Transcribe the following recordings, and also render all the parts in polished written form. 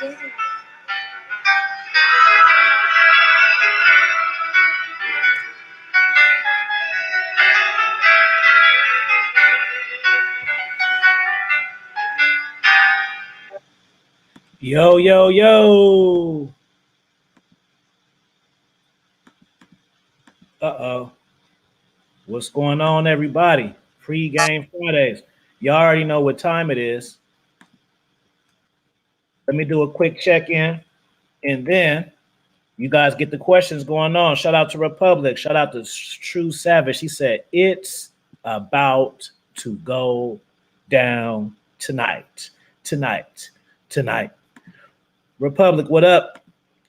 Yo, yo, yo. Uh-oh. What's going on, everybody? Pre-game Fridays. Y'all already know what time it is. Let me do a quick check-in, and then you guys get the questions going on. Shout out to Republic. Shout out to True Savage. He said, it's about to go down tonight. Tonight. Republic, what up?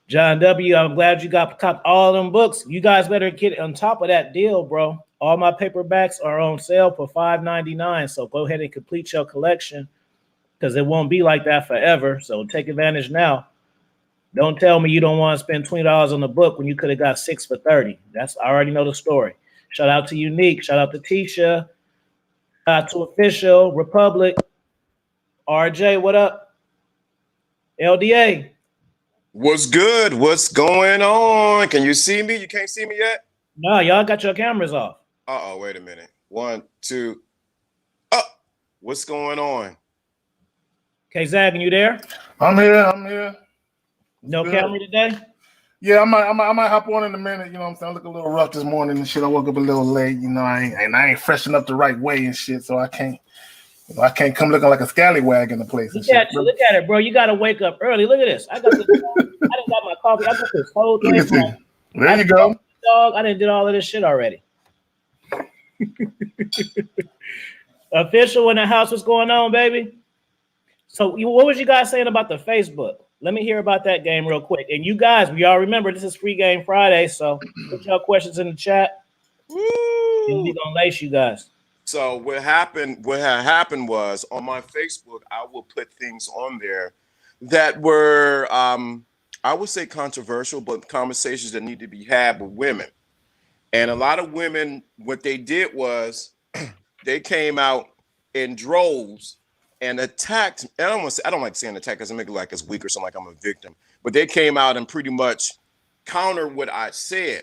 John W., I'm glad you got all them books. You guys better get on top of that deal, bro. All my paperbacks are on sale for $5.99. So go ahead and complete your collection because it won't be like that forever. So take advantage now. Don't tell me you don't want to spend $20 on the book when you could have got 6 for $30. I already know the story. Shout out to Unique. Shout out to Tisha. Shout out to Official, Republic, RJ, what up? LDA. What's good? What's going on? Can you see me? You can't see me yet? No, y'all got your cameras off. Uh-oh, wait a minute. 1, 2. Oh, what's going on? Kzaggin, you there? I'm here. No camera today? Yeah, I might hop on in a minute. You know what I'm saying? I look a little rough this morning and shit. I woke up a little late. You know, I ain't freshened up the right way and shit, so I can't come looking like a scallywag in the place. Look at it, bro. You gotta wake up early. Look at this. I done got my coffee. I got this whole thing. There you go. Dog, I done did all of this shit already. Official in the house, what's going on, baby? So what was you guys saying about the Facebook? Let me hear about that game real quick. And you guys, we all remember this is Free Game Friday, so put your questions in the chat. Woo! And we gonna lace you guys. So what had happened was on my Facebook, I will put things on there that were I would say controversial, but conversations that need to be had with women. And a lot of women, what they did was they came out in droves and attacked. I don't like saying attack because it makes it like it's weak or something, like I'm a victim. But they came out and pretty much counter what I said.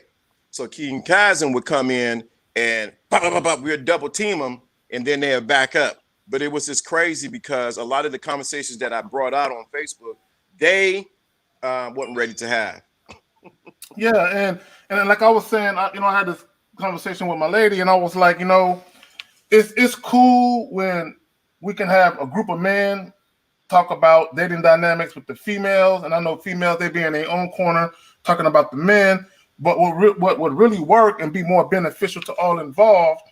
So King Kzaggin would come in and we'd double team them, and then they'd back up. But it was just crazy because a lot of the conversations that I brought out on Facebook, they wasn't ready to have. Yeah, and like I was saying, I had this conversation with my lady, and I was like, it's cool when we can have a group of men talk about dating dynamics with the females, and I know females, they be in their own corner talking about the men. But what would really work and be more beneficial to all involved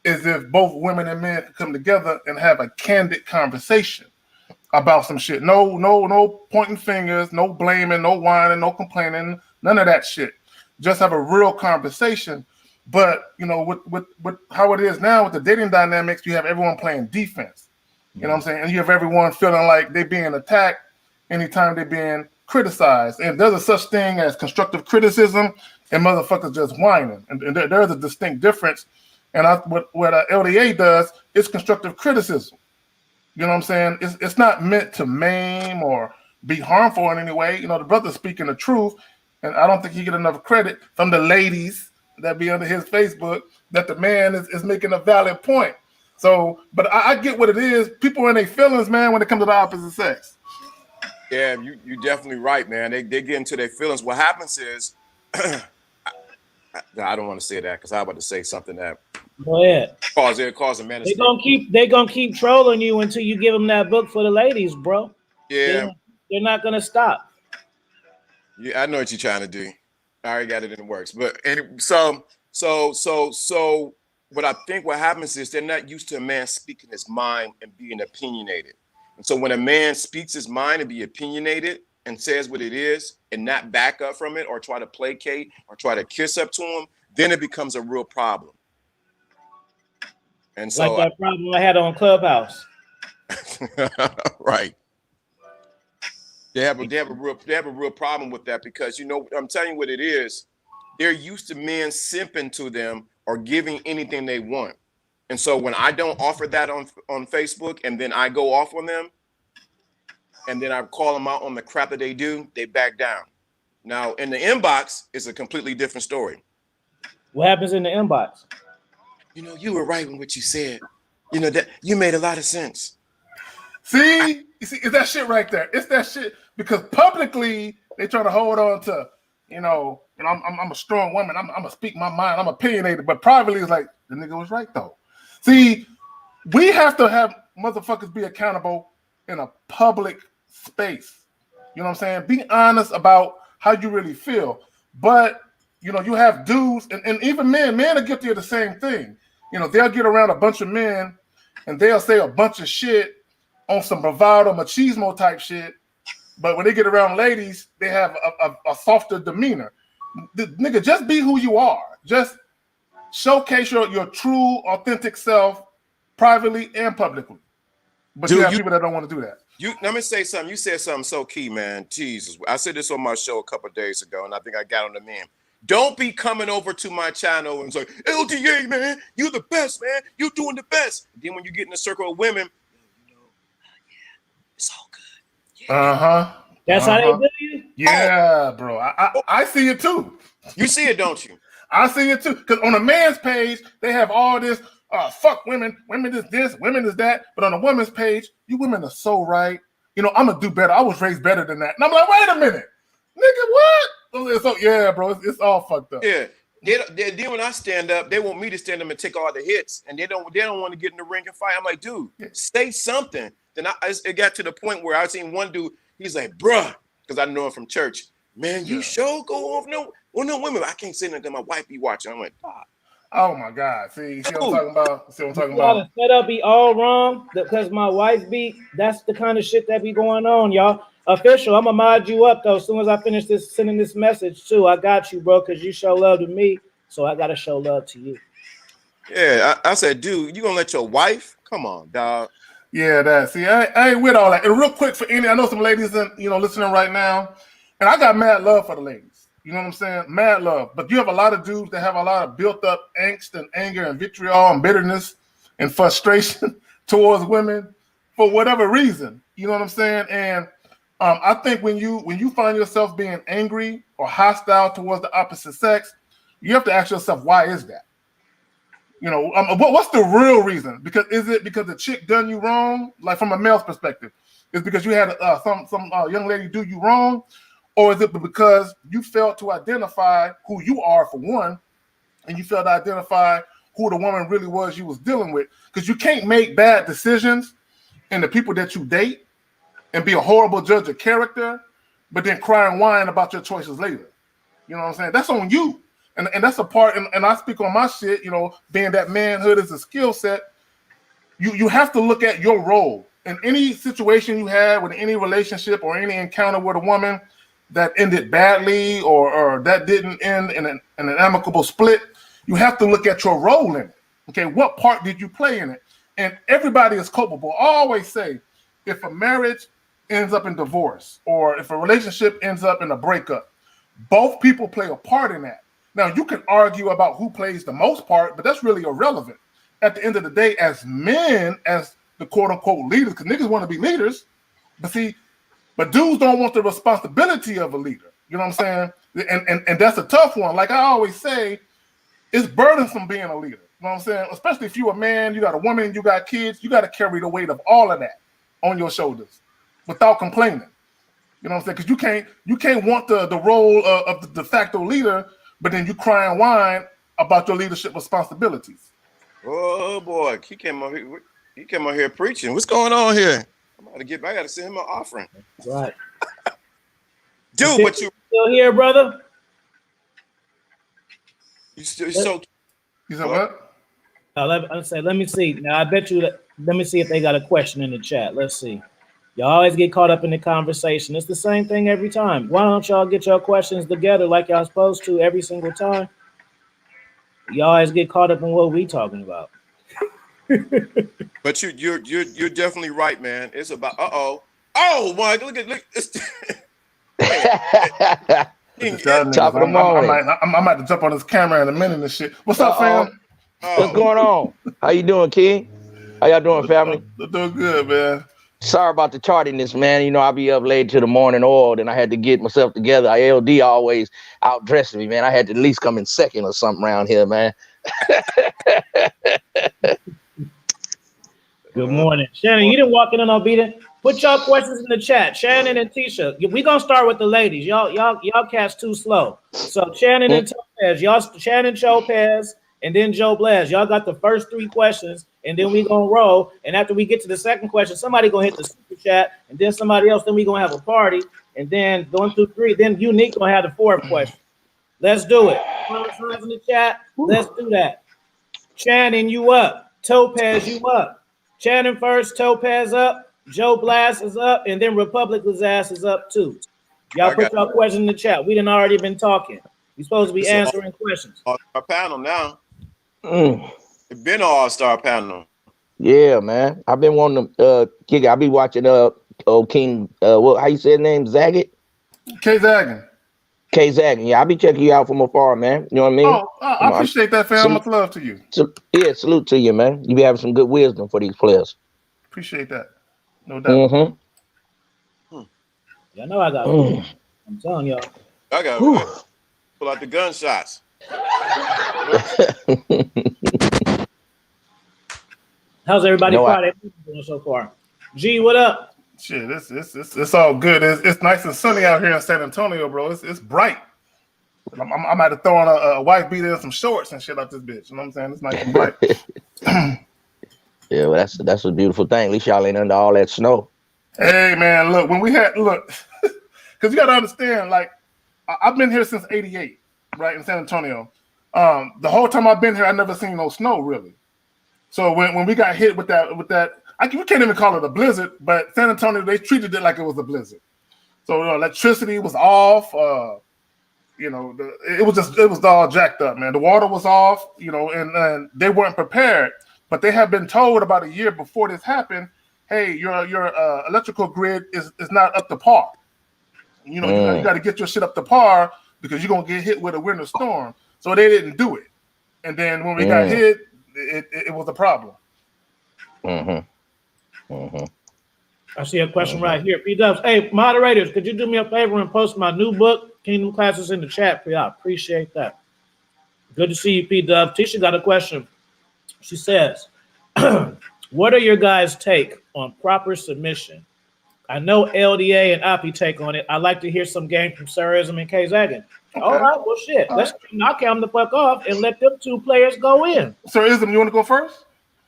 is if both women and men could come together and have a candid conversation about some shit. No pointing fingers, no blaming, no whining, no complaining, none of that shit. Just have a real conversation. But with how it is now with the dating dynamics, you have everyone playing defense. You know what I'm saying? And you have everyone feeling like they're being attacked anytime they're being criticized. And there's a such thing as constructive criticism and motherfuckers just whining. And there's a distinct difference. And what LDA does is constructive criticism. You know what I'm saying? It's not meant to maim or be harmful in any way. The brother's speaking the truth. And I don't think he get enough credit from the ladies that be under his Facebook that the man is making a valid point. So, but I get what it is. People are in their feelings, man, when it comes to the opposite sex. Yeah, you're definitely right, man. They get into their feelings. What happens is, I don't want to say that because I'm about to say something that go ahead. Cause a man. They gonna keep trolling you until you give them that book for the ladies, bro. Yeah, they're not gonna stop. Yeah, I know what you're trying to do. I already got it in the works. But so what I think what happens is they're not used to a man speaking his mind and being opinionated. And so when a man speaks his mind and be opinionated and says what it is and not back up from it or try to placate or try to kiss up to him, then it becomes a real problem. And so like that problem I had on Clubhouse. Right. They have a real problem with that because I'm telling you what it is. They're used to men simping to them or giving anything they want. And so when I don't offer that on Facebook and then I go off on them, and then I call them out on the crap that they do, they back down. Now in the inbox, it's a completely different story. What happens in the inbox? You know, you were right in what you said. You know, that you made a lot of sense. See, it's that shit right there. It's that shit because publicly they trying to hold on to, I'm a strong woman. I'm gonna speak my mind. I'm opinionated, but privately it's like the nigga was right though. See, we have to have motherfuckers be accountable in a public space. You know what I'm saying? Be honest about how you really feel. But you have dudes and even men are guilty of the same thing. They'll get around a bunch of men and they'll say a bunch of shit on some bravado, machismo type shit. But when they get around ladies, they have a softer demeanor. Nigga, just be who you are. Just showcase your true, authentic self privately and publicly. But you have people that don't want to do that. Let me say something. You said something so key, man. Jesus. I said this on my show a couple of days ago, and I think I got on the meme. Don't be coming over to my channel and say, LDA, man, you're the best, man. You're doing the best. Then when you get in a circle of women, it's all good. Yeah. That's how they do you? Yeah, bro. I see it too. You see it, don't you? I see it too. Because on a man's page, they have all this, fuck women is this, women is that. But on a woman's page, you women are so right. I'm going to do better. I was raised better than that. And I'm like, wait a minute. Nigga, what? So, yeah, bro, it's all fucked up. Yeah. Then when I stand up, they want me to stand up and take all the hits. And they don't want to get in the ring and fight. I'm like, dude, say something. Then it got to the point where I seen one dude, he's like, bruh, because I know him from church. Man, you sure go off no women. I can't say nothing. My wife be watching. I'm like, God. Oh my God. See what I'm talking about? The setup be all wrong because my wife that's the kind of shit that be going on, y'all. Official, I'm gonna mod you up though. As soon as I finish sending this message too, I got you, bro, because you show love to me, so I gotta show love to you. Yeah, I said, dude, you gonna let your wife? Come on, dog. Yeah, I ain't with all that. And real quick for I know some ladies listening right now, and I got mad love for the ladies. You know what I'm saying? Mad love. But you have a lot of dudes that have a lot of built up angst and anger and vitriol and bitterness and frustration towards women for whatever reason. You know what I'm saying? And I think when you find yourself being angry or hostile towards the opposite sex, you have to ask yourself, why is that? What's the real reason? Is it because the chick done you wrong? Like from a male's perspective, is because you had some young lady do you wrong, or is it because you failed to identify who you are for one, and you failed to identify who the woman really was you was dealing with? Because you can't make bad decisions in the people that you date and be a horrible judge of character, but then cry and whine about your choices later. You know what I'm saying? That's on you. And that's a part, and I speak on my shit, being that manhood is a skill set. You have to look at your role. In any situation you had with any relationship or any encounter with a woman that ended badly or that didn't end in an amicable split, you have to look at your role in it. Okay, what part did you play in it? And everybody is culpable. I always say, if a marriage ends up in divorce or if a relationship ends up in a breakup, both people play a part in that. Now, you can argue about who plays the most part, but that's really irrelevant. At the end of the day, as men, as the quote-unquote leaders, because niggas want to be leaders, but dudes don't want the responsibility of a leader. You know what I'm saying? And that's a tough one. Like I always say, it's burdensome being a leader. You know what I'm saying? Especially if you're a man, you got a woman, you got kids, you got to carry the weight of all of that on your shoulders without complaining. You know what I'm saying? Because you can't want the role of the de facto leader, but then you cry and whine about your leadership responsibilities. Oh boy, he came out here preaching. What's going on here? I got to send him an offering. Right. Dude, but you still here, brother? You so. You said what? Let me see. Now I bet you let me see if they got a question in the chat. Let's see. Y'all always get caught up in the conversation. It's the same thing every time. Why don't y'all get your questions together like y'all supposed to every single time? Y'all always get caught up in what we talking about. But you're definitely right, man. It's about oh Mike, look. Top of the morning. I might have to jump on this camera in a minute and shit. What's up, fam? What's going on? How you doing, King? How y'all doing, family? They're doing good, man. Sorry about the tardiness, man. You know, I'll be up late to the morning oil, and I had to get myself together. LD always outdressed me, man. I had to at least come in second or something around here, man. Good morning. Shannon, you didn't walk in unobedient. Put y'all questions in the chat. Shannon and Tisha. We're gonna start with the ladies. Y'all cats too slow. So Shannon and Topaz, Shannon Chopez, and then Joe Blaz. Y'all got the first 3 questions, and then we gonna roll. And after we get to the second question, somebody gonna hit the super chat, and then somebody else, then we gonna have a party. And then going through 3, then Unique gonna have the 4th question. Let's do it. Signs in the chat. Let's do that. Shannon, you up. Topaz, you up. Shannon first, Topaz up, Joe Blast is up, and then Republic's ass is up too. Y'all put y'all questions in the chat. We done already been talking. We supposed to be answering questions. Our panel now. It's been an all-star panel. Yeah, man. I've been wanting to kick it. I be watching King what how you say his name? Zaggit? Kzaggin. Kzaggin. Yeah, I be checking you out from afar, man. You know what I mean? Oh, I appreciate that, fam. Much love to you. Yeah, salute to you, man. You be having some good wisdom for these players. Appreciate that. No doubt. Y'all know I got I'm telling y'all. I got pull out the gunshots. How's everybody Friday doing so far? G, what up? Shit, it's all good. It's nice and sunny out here in San Antonio, bro. It's bright. I'm about to throw on a wife beater and some shorts and shit out this bitch. You know what I'm saying? It's nice and bright. Yeah, well, that's a beautiful thing. At least y'all ain't under all that snow. Hey, man, look, when we had because you got to understand, like, I've been here since '88, right, in San Antonio. The whole time I've been here, I never seen no snow really. So when we got hit with that, we can't even call it a blizzard, but San Antonio, they treated it like it was a blizzard. So electricity was off. It was all jacked up, man. The water was off, and they weren't prepared. But they have been told about a year before this happened, hey, your electrical grid is not up to par. You got to get your shit up to par because you're gonna get hit with a winter storm. So they didn't do it, and then when we got hit, it was a problem. I see a question right here. P-Dubs, hey, moderators, could you do me a favor and post my new book, Kingdom Classes, in the chat? I appreciate that. Good to see you, P-Dubs. Tisha got a question. She says, what are your guys' take on proper submission? I know LDA and Api take on it. I'd like to hear some game from Sirism and Kzaggin. Okay. All right, well, shit. Let's knock them the fuck off and let them 2 players go in. Sirism, you want to go first?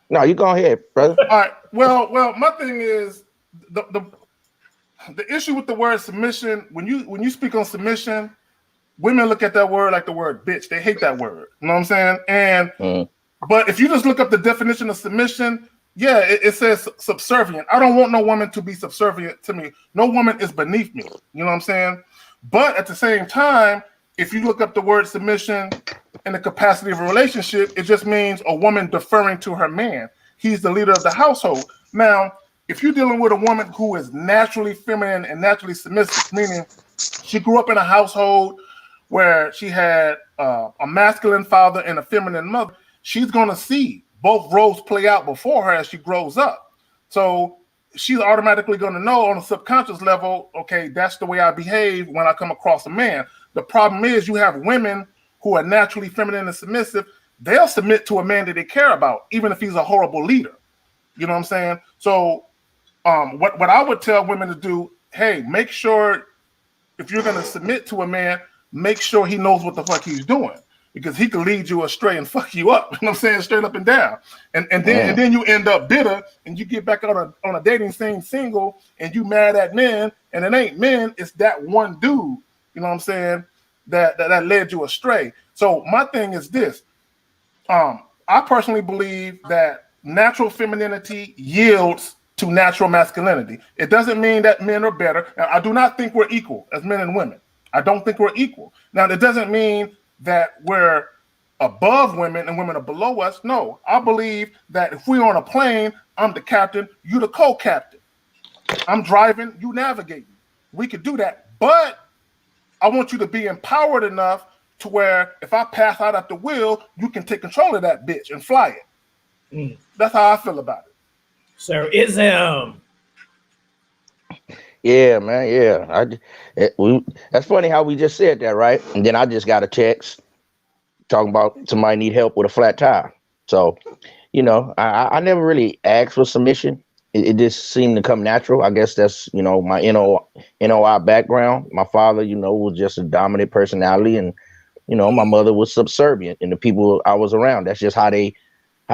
No, you go ahead, brother. All right. Well, my thing is the issue with the word submission. When you speak on submission, women look at that word like the word bitch. They hate that word. You know what I'm saying? And but if you just look up the definition of submission, yeah, it says subservient. I don't want no woman to be subservient to me. No woman is beneath me. You know what I'm saying? But at the same time, if you look up the word submission in the capacity of a relationship, it just means a woman deferring to her man. He's the leader of the household. Now, if you're dealing with a woman who is naturally feminine and naturally submissive, meaning she grew up in a household where she had a masculine father and a feminine mother, she's going to see both roles play out before her as she grows up. So she's automatically going to know on a subconscious level, okay, that's the way I behave when I come across a man. The problem is you have women who are naturally feminine and submissive. They'll submit to a man that they care about, even if he's a horrible leader. You know what I'm saying? So what I would tell women to do, hey, make sure if you're going to submit to a man, make sure he knows what the fuck he's doing. Because he could lead you astray and fuck you up. You know what I'm saying? Straight up and down. And then you end up bitter and you get back on a dating scene single and you mad at men, and it ain't men, it's that one dude, you know what I'm saying, that led you astray. So my thing is this. I personally believe that natural femininity yields to natural masculinity. It doesn't mean that men are better. Now, I do not think we're equal as men and women. I don't think we're equal. Now, that doesn't mean that we're above women and women are below us. No, I believe that if we're on a plane, I'm the captain, you the co-captain. I'm driving, you navigating. We could do that, but I want you to be empowered enough to where if I pass out at the wheel, you can take control of that bitch and fly it. That's how I feel about it. Sirism. Yeah, man. Yeah, that's funny how we just said that, right? And then I just got a text talking about somebody need help with a flat tire. So, I never really asked for submission. It just seemed to come natural. I guess that's my NOI background. My father, was just a dominant personality, and my mother was subservient, and the people I was around. That's just how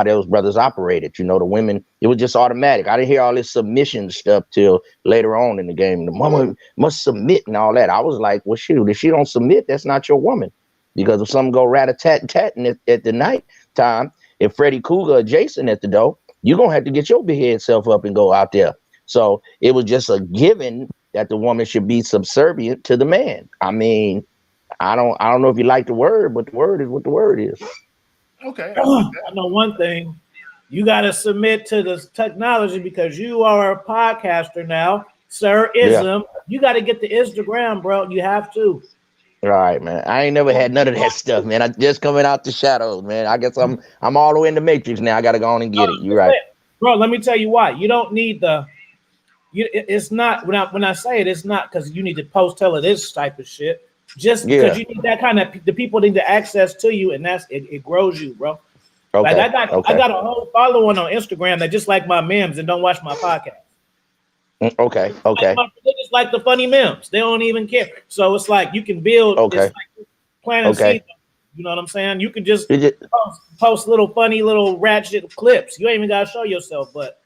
those brothers operated. The women, it was just automatic. I didn't hear all this submission stuff till later on in the game. The mama must submit and all that. I was like, well, shoot, if she don't submit, that's not your woman. Because if something go rat-a-tat-tat-ing at the night time, if Freddy Cougar or Jason at the door, you're going to have to get your big head self up and go out there. So it was just a given that the woman should be subservient to the man. I mean, I don't know if you like the word, but the word is what the word is. Okay. I know one thing. You got to submit to the technology because you are a podcaster now, Sir Ism. Yeah. You got to get the Instagram, bro. You have to. All right, man. I ain't never had none of that stuff, man. I just coming out the shadows, man. I guess I'm all the way in the matrix now. I got to go on and get it. You're right, bro. Let me tell you why. You don't need it's not when I say it, it's not because you need to post tell this type of shit. Just because you need that kind of the people need the access to you, and it grows you, bro. Okay. Like I got a whole following on Instagram that just like my memes and don't watch my podcast. Okay. They just like the funny memes. They don't even care. So it's like you can build. Okay. It's like planting seeds. You know what I'm saying? You can just post little funny little ratchet clips. You ain't even gotta show yourself, but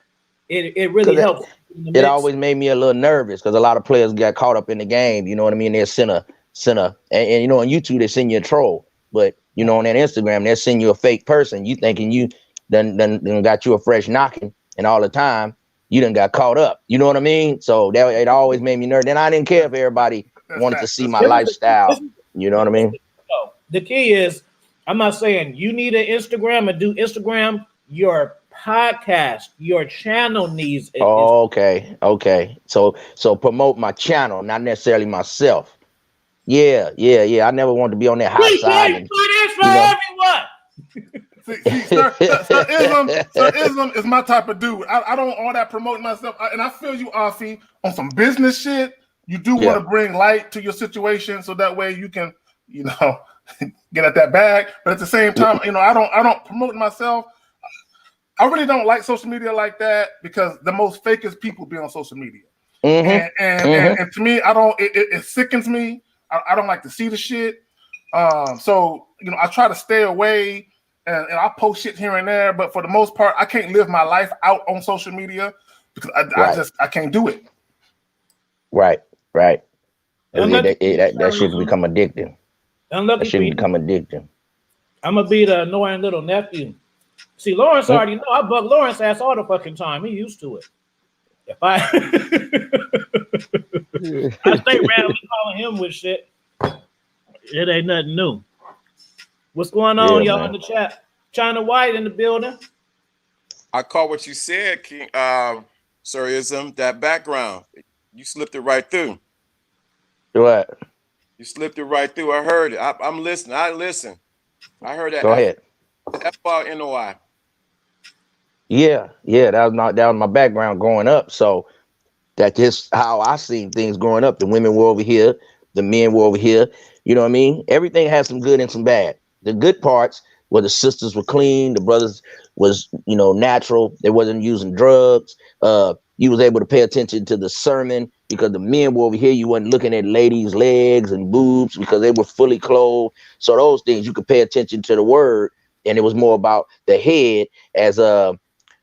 it really helps. It always made me a little nervous because a lot of players got caught up in the game. You know what I mean? They're center, and on YouTube they send you a troll, but on that Instagram they send you a fake person. You thinking you done got you a fresh knocking, and all the time you done got caught up. You know what I mean? So that it always made me nervous. And I didn't care if everybody wanted to see my lifestyle. You know what I mean? The key is, I'm not saying you need an Instagram and do Instagram. Your podcast, your channel needs. Okay. So promote my channel, not necessarily myself. Yeah. I never wanted to be on that hot side. Sir Ism is my type of dude. I don't all that promoting myself. And I feel you, Afi, on some business shit. You do want to bring light to your situation so that way you can, get at that bag. But at the same time, I don't promote myself. I really don't like social media like that because the most fakest people be on social media. Mm-hmm. And to me, it sickens me. I don't like to see the shit. So I try to stay away and I post shit here and there, but for the most part, I can't live my life out on social media because I can't do it. Right. That should become addicting. That should become addicting. I'm gonna be the annoying little nephew. See, Lawrence already know. I bug Lawrence ass all the fucking time. He used to it. If I stay randomly calling him with shit, it ain't nothing new. What's going on, y'all, in the chat? China White in the building. I caught what you said, King. Sir Ism, that background. You slipped it right through. What? You slipped it right through. I heard it. I'm listening. I listen. I heard that. Go ahead. FRNOI. Yeah. That was my background growing up. So that's just how I seen things growing up. The women were over here, the men were over here. You know what I mean? Everything has some good and some bad. The good parts where the sisters were clean, the brothers was, natural. They wasn't using drugs. You was able to pay attention to the sermon because the men were over here. You wasn't looking at ladies' legs and boobs because they were fully clothed. So those things you could pay attention to the word, and it was more about the head, as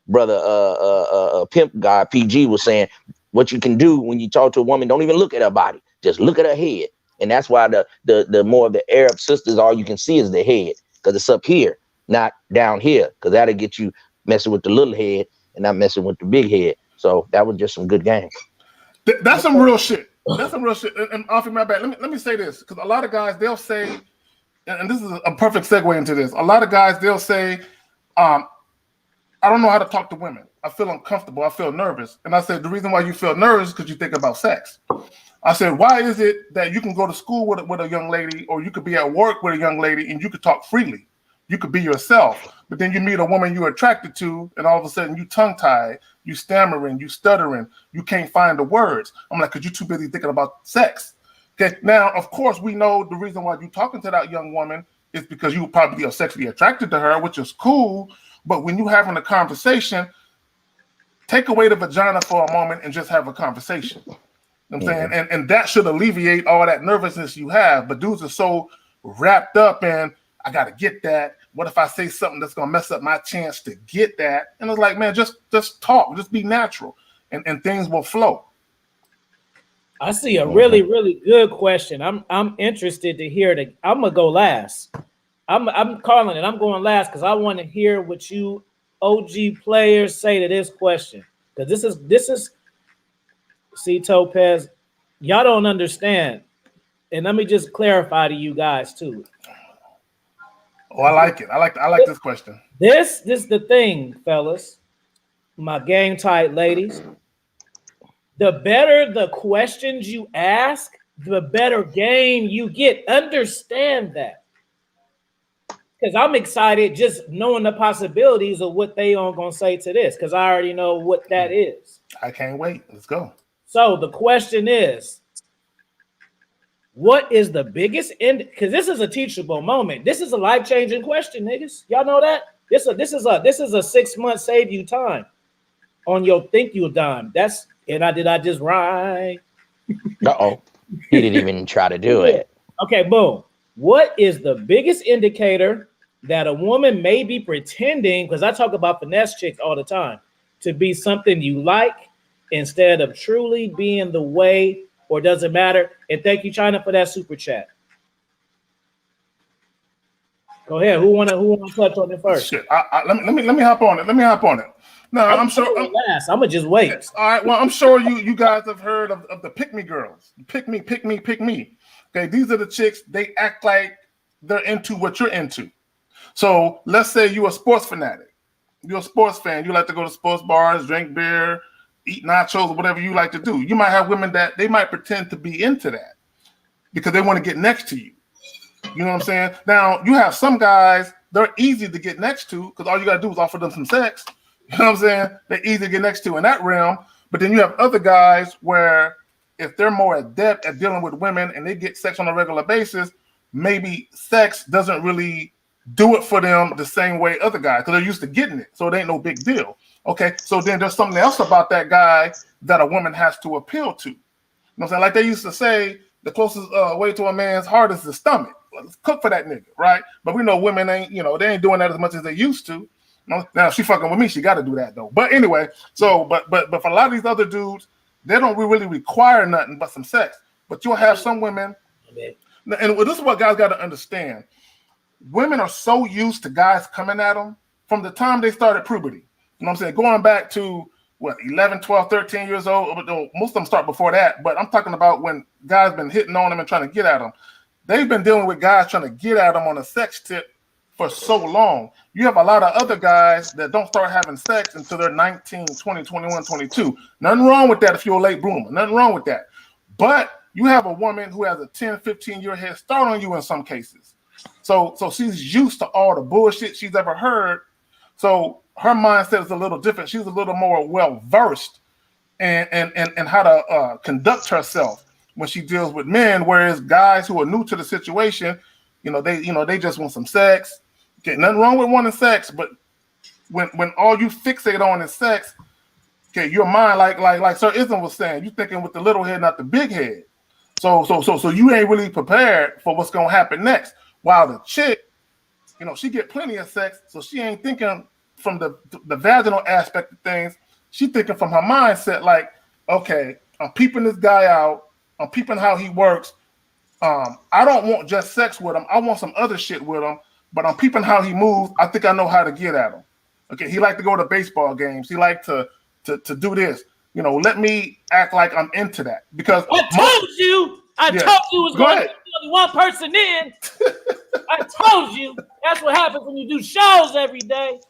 brother pimp guy PG was saying. What you can do when you talk to a woman, don't even look at her body, just look at her head. And that's why the more of the Arab sisters, all you can see is the head because it's up here, not down here, because that'll get you messing with the little head and not messing with the big head. So that was just some good game. That's some real shit. That's some real shit. And off my back, let me say this, because a lot of guys, they'll say, and this is a perfect segue into this. A lot of guys, they'll say, I don't know how to talk to women. I feel uncomfortable. I feel nervous. And I said, the reason why you feel nervous is because you think about sex. I said, why is it that you can go to school with a young lady, or you could be at work with a young lady and you could talk freely? You could be yourself. But then you meet a woman you're attracted to, and all of a sudden you tongue-tied, you stammering, you stuttering, you can't find the words. I'm like, because you're too busy thinking about sex. Okay, now, of course, we know the reason why you're talking to that young woman is because you probably are sexually attracted to her, which is cool. But when you're having a conversation, take away the vagina for a moment and just have a conversation. You know what I'm saying? And that should alleviate all that nervousness you have. But dudes are so wrapped up in, I got to get that. What if I say something that's going to mess up my chance to get that? And it's like, man, just talk. Just be natural. And things will flow. I see a really, really good question. I'm interested to hear the. I'm gonna go last. I'm calling it. I'm going last because I want to hear what you OG players say to this question. Because this is. See, Topaz, y'all don't understand, and let me just clarify to you guys too. Oh, I like it. I like this question. This the thing, fellas. My game tight ladies. The better the questions you ask, the better game you get. Understand that. Because I'm excited just knowing the possibilities of what they are going to say to this, because I already know what that is. I can't wait. Let's go. So the question is, what is the biggest end? Because this is a teachable moment. This is a life-changing question, niggas. Y'all know that? This is a 6 month save you time on your think you dime. Did I just rhyme? Uh-oh. He didn't even try to do it. Okay, boom. What is the biggest indicator that a woman may be pretending, because I talk about finesse chicks all the time, to be something you like instead of truly being the way, or does it matter? And thank you, China, for that super chat. Go ahead. Who wanna touch on it first? Shit. Let me hop on it. No, I'm sure. I'm gonna just wait. All right. Well, I'm sure you guys have heard of the pick me girls. Pick me. Okay, these are the chicks. They act like they're into what you're into. So let's say you're a sports fanatic. You're a sports fan. You like to go to sports bars, drink beer, eat nachos, or whatever you like to do. You might have women that they might pretend to be into that because they want to get next to you. You know what I'm saying? Now, you have some guys, they're easy to get next to because all you got to do is offer them some sex. You know what I'm saying? They're easy to get next to in that realm. But then you have other guys where if they're more adept at dealing with women and they get sex on a regular basis, maybe sex doesn't really do it for them the same way other guys because they're used to getting it. So it ain't no big deal. Okay, so then there's something else about that guy that a woman has to appeal to. You know what I'm saying? Like they used to say, the closest way to a man's heart is the stomach. Let's cook for that nigga, right? But we know women ain't, they ain't doing that as much as they used to. Now she fucking with me, she got to do that though. But anyway, so but for a lot of these other dudes, they don't really require nothing but some sex. But you'll have some women, and this is what guys got to understand. Women are so used to guys coming at them from the time they started puberty. You know what I'm saying? Going back to 11, 12, 13 years old. Most of them start before that, but I'm talking about when guys been hitting on them and trying to get at them. They've been dealing with guys trying to get at them on a sex tip for so long. You have a lot of other guys that don't start having sex until they're 19, 20, 21, 22. Nothing wrong with that if you're a late bloomer. Nothing wrong with that. But you have a woman who has a 10, 15-year head start on you in some cases. So she's used to all the bullshit she's ever heard. So her mindset is a little different. She's a little more well-versed and how to conduct herself when she deals with men, whereas guys who are new to the situation, they just want some sex. Okay, nothing wrong with wanting sex, but when all you fixate on is sex, okay, your mind, like Sir Ism was saying, you thinking with the little head, not the big head. So you ain't really prepared for what's gonna happen next. While the chick, she get plenty of sex, so she ain't thinking from the vaginal aspect of things. She thinking from her mindset, like, okay, I'm peeping this guy out. I'm peeping how he works. I don't want just sex with him. I want some other shit with him, but I'm peeping how he moves. I think I know how to get at him. Okay, he like to go to baseball games. He like to do this. Let me act like I'm into that. Because I told you it was going to be only one person in. I told you. That's what happens when you do shows every day.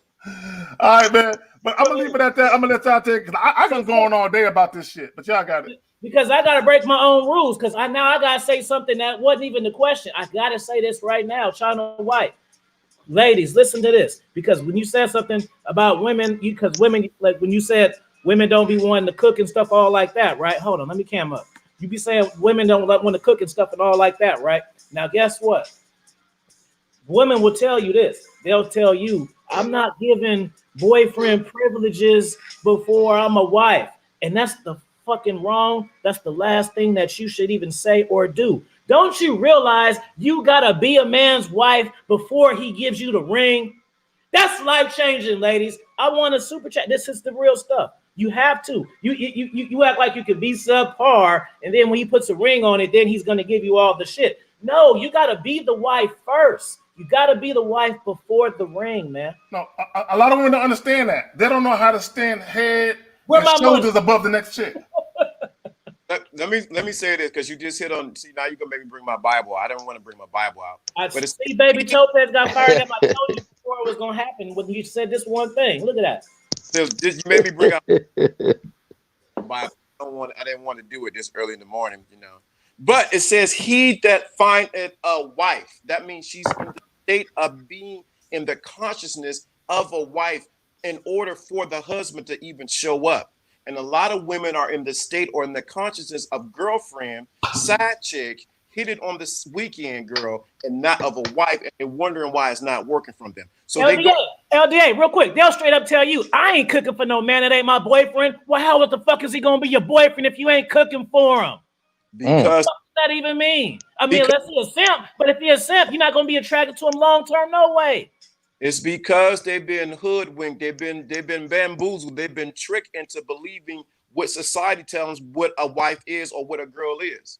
All right, man. But I'm going to leave it at that. I'm going to let y'all take it because I can go on all day about this shit. But y'all got it. Because I got to break my own rules because I got to say something that wasn't even the question. I got to say this right now, China White. ladies, listen to this, because when you said something about women, because women, like when you said women don't be wanting to cook and stuff all like that, right? Hold on, let me cam up. You be saying women don't want to cook and stuff and all like that, right? Now, guess what? Women will tell you this. They'll tell you, I'm not giving boyfriend privileges before I'm a wife. And that's the fucking wrong. That's the last thing that you should even say or do. Don't you realize you gotta be a man's wife before he gives you the ring? That's life changing, ladies. I want a super chat. This is the real stuff. You have to. You act like you could be subpar, and then when he puts a ring on it, then he's gonna give you all the shit. No, you gotta be the wife first. You gotta be the wife before the ring, man. No, a lot of women don't understand that. They don't know how to stand head Where and my shoulders money? above the next chick. Let me say this, because you just hit on. See, now you're gonna make me bring my Bible. I don't want to bring my Bible out, I but it's see Baby Topaz got fired up. I told you before it was gonna happen when you said this one thing. Look at that. you made me bring out my Bible. I didn't want to do it this early in the morning, you know. But it says, "He that findeth a wife." That means she's in the state of being in the consciousness of a wife in order for the husband to even show up. And a lot of women are in the state or in the consciousness of girlfriend, side chick, hit it on this weekend girl, and not of a wife, and they're wondering why it's not working from them. So LDA, LDA, real quick. They'll straight up tell you, I ain't cooking for no man that ain't my boyfriend. Well, how what the fuck is he gonna be your boyfriend if you ain't cooking for him? because What does that even mean? I mean, unless he's a simp, but if he's a simp, you're not gonna be attracted to him long term, no way. it's because they've been hoodwinked, they've been bamboozled, they've been tricked into believing what society tells them what a wife is or what a girl is.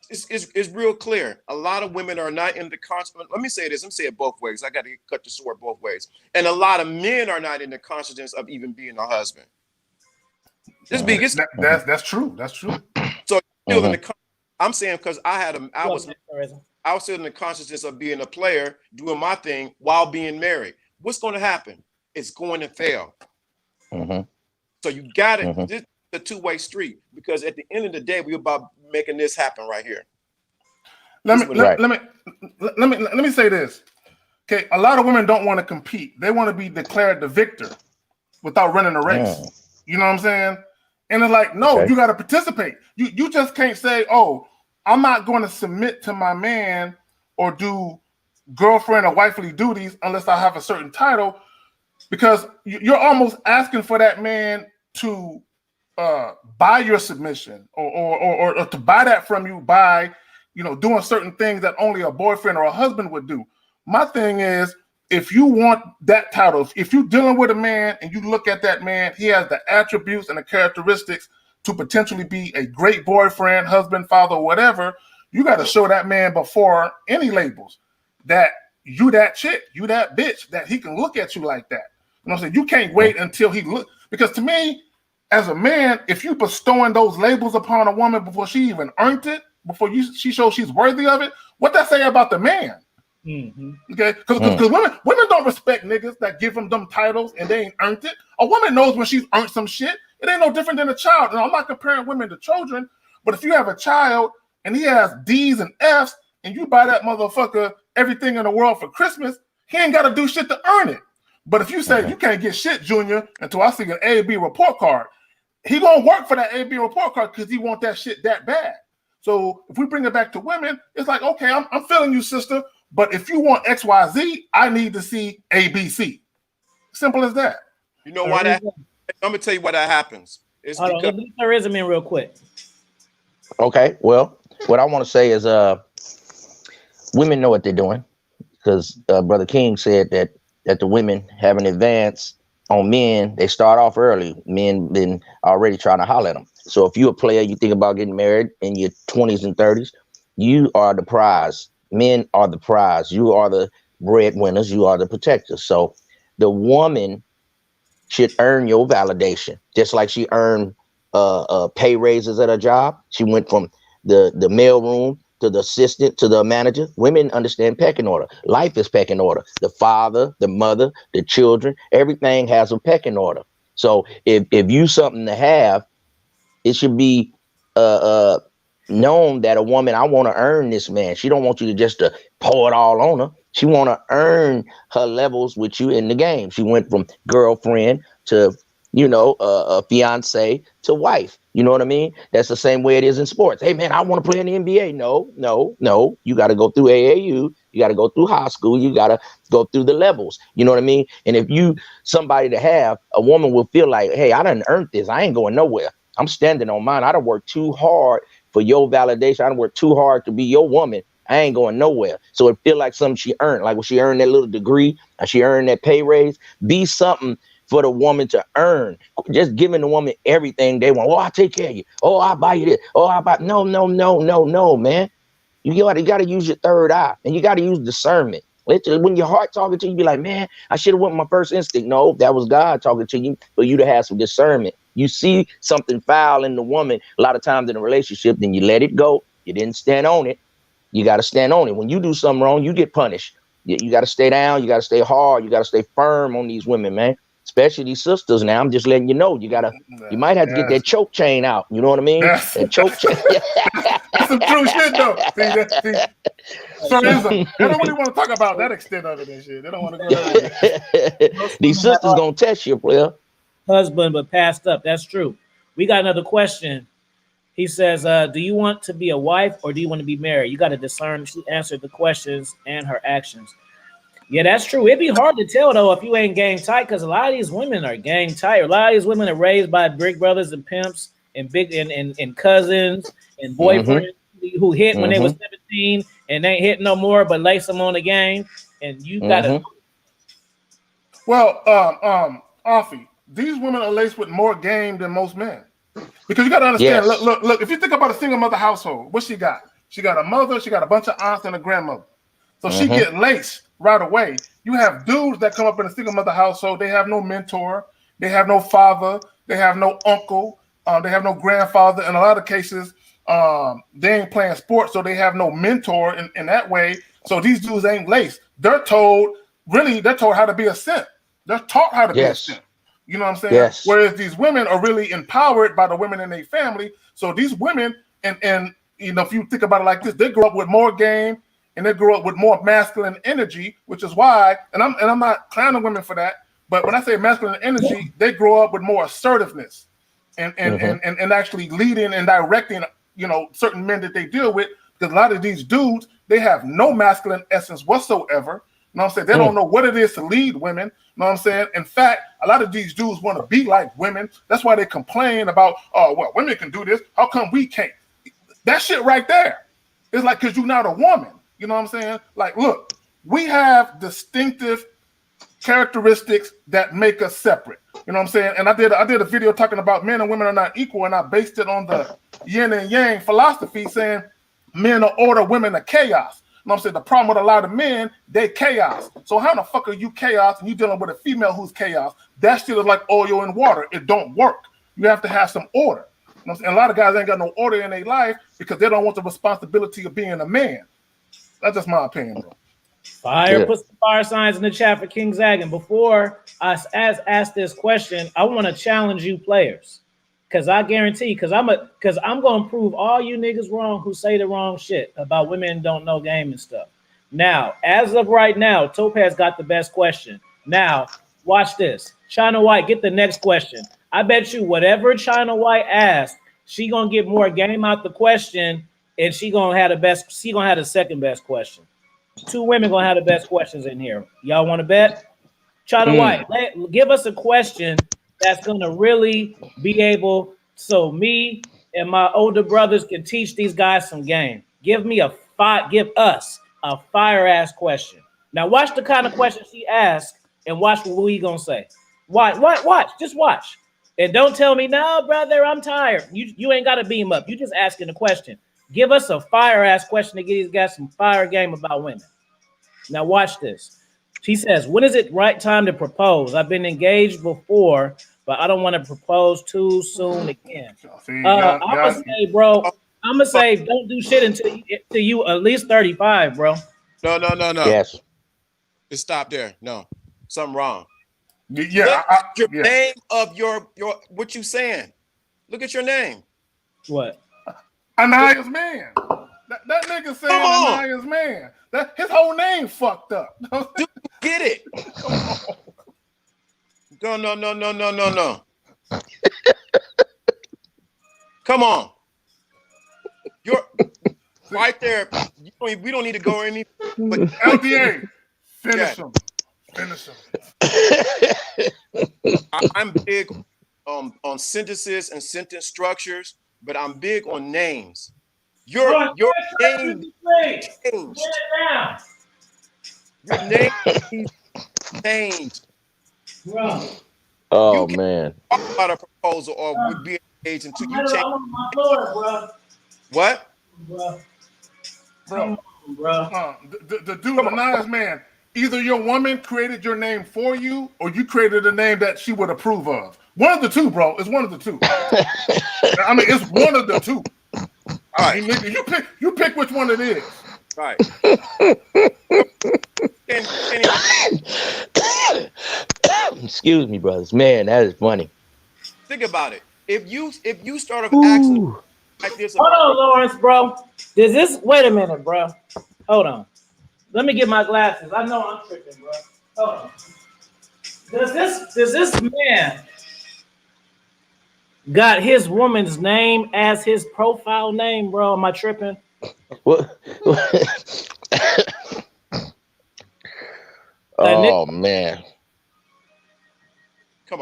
It's real clear. A lot of women are not in the conscious. Let me say this. Let me say it both ways. I got to cut the sword both ways. And a lot of men are not in the consciousness of even being a husband. That's true. That's true. So still in the. I'm saying because I was still in the consciousness of being a player, doing my thing while being married. What's going to happen? It's going to fail. So you got it. This is a two-way street, because at the end of the day, we're about making this happen right here. Let me say this. Okay, a lot of women don't want to compete. They want to be declared the victor without running a race. You know what I'm saying? And it's like, no, you got to participate. You just can't say, oh, I'm not going to submit to my man or do girlfriend or wifely duties unless I have a certain title, because you're almost asking for that man to buy your submission or to buy that from you by, doing certain things that only a boyfriend or a husband would do. My thing is, if you want that title, if you're dealing with a man and you look at that man, he has the attributes and the characteristics to potentially be a great boyfriend, husband, father, whatever, you got to show that man before any labels that you that chick, you that bitch, that he can look at you like that. You know what I'm saying? You can't wait until he look, because to me, as a man, if you bestowing those labels upon a woman before she even earned it, before she shows she's worthy of it, what that say about the man? Okay, because women don't respect niggas that give them titles and they ain't earned it. A woman knows when she's earned some shit. It ain't no different than a child. And I'm not comparing women to children, but if you have a child and he has D's and F's and you buy that motherfucker everything in the world for Christmas, he ain't got to do shit to earn it. But if you say you can't get shit, Junior, until I see an A/B report card, he gonna work for that A/B report card because he want that shit that bad. So if we bring it back to women, it's like, okay, I'm feeling you, sister. But if you want XYZ, I need to see ABC. Simple as that. You know why that? I'm gonna tell you why that happens. It's because let me tourism in real quick. Okay, well, what I want to say is, women know what they're doing, because Brother King said that the women have an advance on men. They start off early. Men been already trying to holler at them. So if you're a player, you think about getting married in your 20s and 30s, you are the prize. Men are the prize. You are the breadwinners. You are the protectors. So the woman should earn your validation, just like she earned pay raises at her job. She went from the mailroom to the assistant to the manager. Women understand pecking order. Life is pecking order. The father, the mother, the children, everything has a pecking order. So if you something to have, it should be known that a woman, I want to earn this man. She don't want you to just to pour it all on her. She want to earn her levels with you in the game. She went from girlfriend to, a fiance to wife. You know what I mean? That's the same way it is in sports. Hey, man, I want to play in the NBA. No, no, no. You got to go through AAU. You got to go through high school. You got to go through the levels. You know what I mean? And if you somebody to have, a woman will feel like, hey, I done earned this. I ain't going nowhere. I'm standing on mine. I done worked too hard for your validation. I done worked too hard to be your woman. I ain't going nowhere. So it feel like something she earned. Like when she earned that little degree, and she earned that pay raise, be something for the woman to earn. Just giving the woman everything they want. Oh, I'll take care of you. Oh, I'll buy you this. Oh, I'll buy. No, no, no, no, no, man. You got to use your third eye, and you got to use discernment. When your heart talking to you, be like, man, I should have went with my first instinct. No, that was God talking to you for you to have some discernment. You see something foul in the woman a lot of times in a relationship, then you let it go. You didn't stand on it. You got to stand on it. When you do something wrong, you get punished. You got to stay down. You got to stay hard. You got to stay firm on these women, man. Especially these sisters. Now I'm just letting you know. You might have to get that choke chain out. You know what I mean? That choke chain. That's some true shit, though. So they don't really want to talk about that extent of it and shit. They don't want to go there. These sisters gonna test you, player. Husband, but passed up. That's true. We got another question. He says, do you want to be a wife or do you want to be married? You got to discern. She answered the questions and her actions. Yeah, that's true. It'd be hard to tell, though, if you ain't gang tight, because a lot of these women are gang tight. A lot of these women are raised by big brothers and pimps and big and cousins and boyfriends who hit when they was 17 and ain't hitting no more, but lace them on the game. And you got to. Well, Offie, these women are laced with more game than most men. Because you got to understand, look, if you think about a single mother household, what she got? She got a mother, she got a bunch of aunts and a grandmother. So she get laced right away. You have dudes that come up in a single mother household, they have no mentor, they have no father, they have no uncle, they have no grandfather. In a lot of cases, they ain't playing sports, so they have no mentor in that way. So these dudes ain't laced. They're told how to be a simp. They're taught how to be a simp. You know what I'm saying? Yes. Whereas these women are really empowered by the women in their family. So these women, and if you think about it like this, they grow up with more game and they grow up with more masculine energy, which is why, and I'm not clowning women for that, but when I say masculine energy, they grow up with more assertiveness and actually leading and directing, certain men that they deal with. Because a lot of these dudes, they have no masculine essence whatsoever. You know what I'm saying? They don't know what it is to lead women. You know what I'm saying? In fact, a lot of these dudes want to be like women. That's why they complain about, oh, well, women can do this. How come we can't? That shit right there. It's like, because you're not a woman. You know what I'm saying? Like, look, we have distinctive characteristics that make us separate. You know what I'm saying? And I did a video talking about men and women are not equal, and I based it on the yin and yang philosophy, saying men are order, women are chaos. You know what I'm saying? The problem with a lot of men, they chaos. So how the fuck are you chaos and you dealing with a female who's chaos? That shit is like oil and water. It don't work. You have to have some order. You know what I'm saying? A lot of guys ain't got no order in their life because they don't want the responsibility of being a man. That's just my opinion, bro. Put some fire signs in the chat for King Kzaggin. Before I ask this question, I want to challenge you players. Because I guarantee, because I'm gonna prove all you niggas wrong who say the wrong shit about women don't know game and stuff. Now, as of right now, Topaz got the best question. Now, watch this. China White, get the next question. I bet you whatever China White asked, she gonna get more game out the question, and she gonna have the second best question. Two women gonna have the best questions in here. Y'all want to bet? China White, give us a question that's going to really be able, so me and my older brothers can teach these guys some game. Give us a fire ass question. Now watch the kind of question she asked and watch what we gonna say. Watch, just watch. And don't tell me, no, brother, I'm tired. You ain't got to beam up. You just asking a question. Give us a fire ass question to get these guys some fire game about women. Now watch this. She says, when is it right time to propose? I've been engaged before, but I don't want to propose too soon again. I'm gonna say, bro, don't do shit until you at least 35, bro. No. Yes. Just stop there. No, something wrong. Yeah. Look at your name of your what you saying. Look at your name. What? Anaya's man. That nigga saying Come on. Ania's man. That his whole name fucked up. Dude, get it? No. Come on. You're right there. We don't need to go any. But LDA, finish him. Finish him. I'm big on sentences and sentence structures, but I'm big on names. Your name changed. Your name changed. Oh man. Talk about a proposal or would be engaged until you change. What? Bro. The dude, Ania's man. Either your woman created your name for you, or you created a name that she would approve of. One of the two, bro. It's one of the two. I mean, it's one of the two. All right. You pick which one it is. Right. Excuse me, brothers. Man, that is funny. Think about it. If you start off asking like this, hold on, Lawrence, bro. Wait a minute, bro. Hold on. Let me get my glasses. I know I'm tripping, bro. Hold on. Does this man got his woman's name as his profile name, bro? Am I tripping? What? Oh man. Come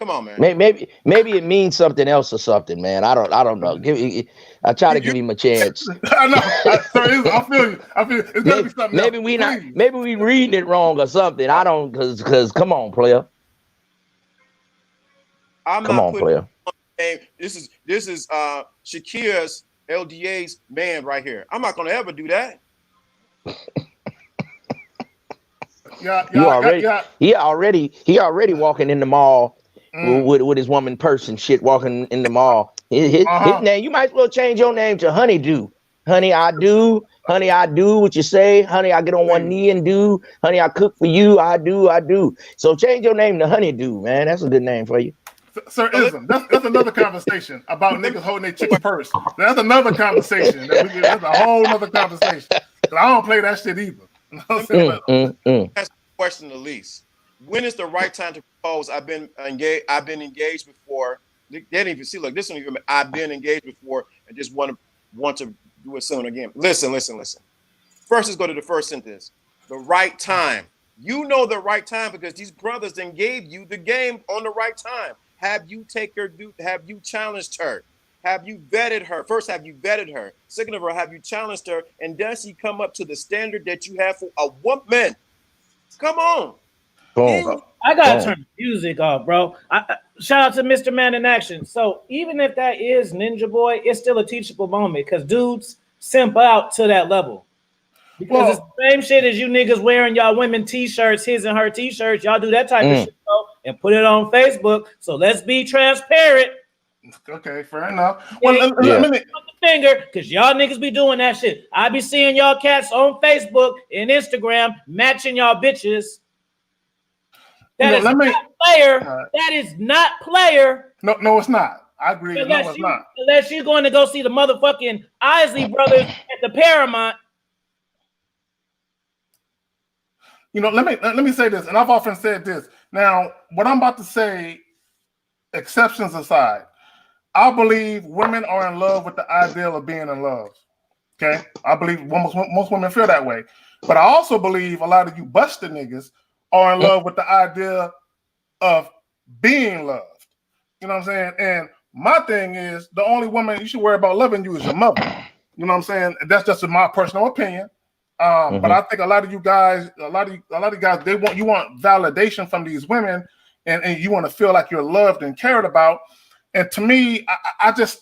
on, man. Maybe it means something else or something, man. I don't know. I try to give him a chance. I know. I feel you. It's gotta be something else. Maybe we reading it wrong or something. I don't because come on, player. Come on, player. This is Shakira's LDA's man right here. I'm not gonna ever do that. He already walking in the mall with his woman person shit walking in the mall. His name, you might as well change your name to Honeydew. Honey, I do what you say. Honey, I get on one knee and do. Honey, I cook for you. I do. So change your name to Honeydew, man. That's a good name for you. Sir Ism, that's another conversation about niggas holding their chick's purse. That's another conversation. That's a whole other conversation. I don't play that shit either. That's a question, Elise. When is the right time to propose? I've been engaged before. They didn't even see. Look, this one even. I've been engaged before and just want to do it soon again. Listen. First, let's go to the first sentence. The right time. You know the right time because these brothers then gave you the game on the right time. Have you have you challenged her? Have you vetted her? First, have you vetted her? Second of all, have you challenged her? And does she come up to the standard that you have for a woman? Come on. Boom. I gotta turn the music off, bro. Shout out to Mr. Man in Action. So even if that is Ninja Boy, it's still a teachable moment because dudes simp out to that level. Because it's the same shit as you niggas wearing y'all women t-shirts, his and her t-shirts. Y'all do that type of shit, bro, and put it on Facebook. So let's be transparent. Okay, fair enough. Well, let me finger, because y'all niggas be doing that shit. I be seeing y'all cats on Facebook and Instagram matching y'all bitches. That is not player. That is not player. No, it's not. I agree. It's not. Unless you're going to go see the motherfucking Isley brothers at the Paramount. Let me say this, and I've often said this. Now, what I'm about to say, exceptions aside, I believe women are in love with the ideal of being in love. Okay, I believe most women feel that way, but I also believe a lot of you busted niggas are in love with the idea of being loved. You know what I'm saying? And my thing is, the only woman you should worry about loving you is your mother. You know what I'm saying? And that's just my personal opinion. But I think a lot of you guys, they want validation from these women, and you want to feel like you're loved and cared about. And to me, I just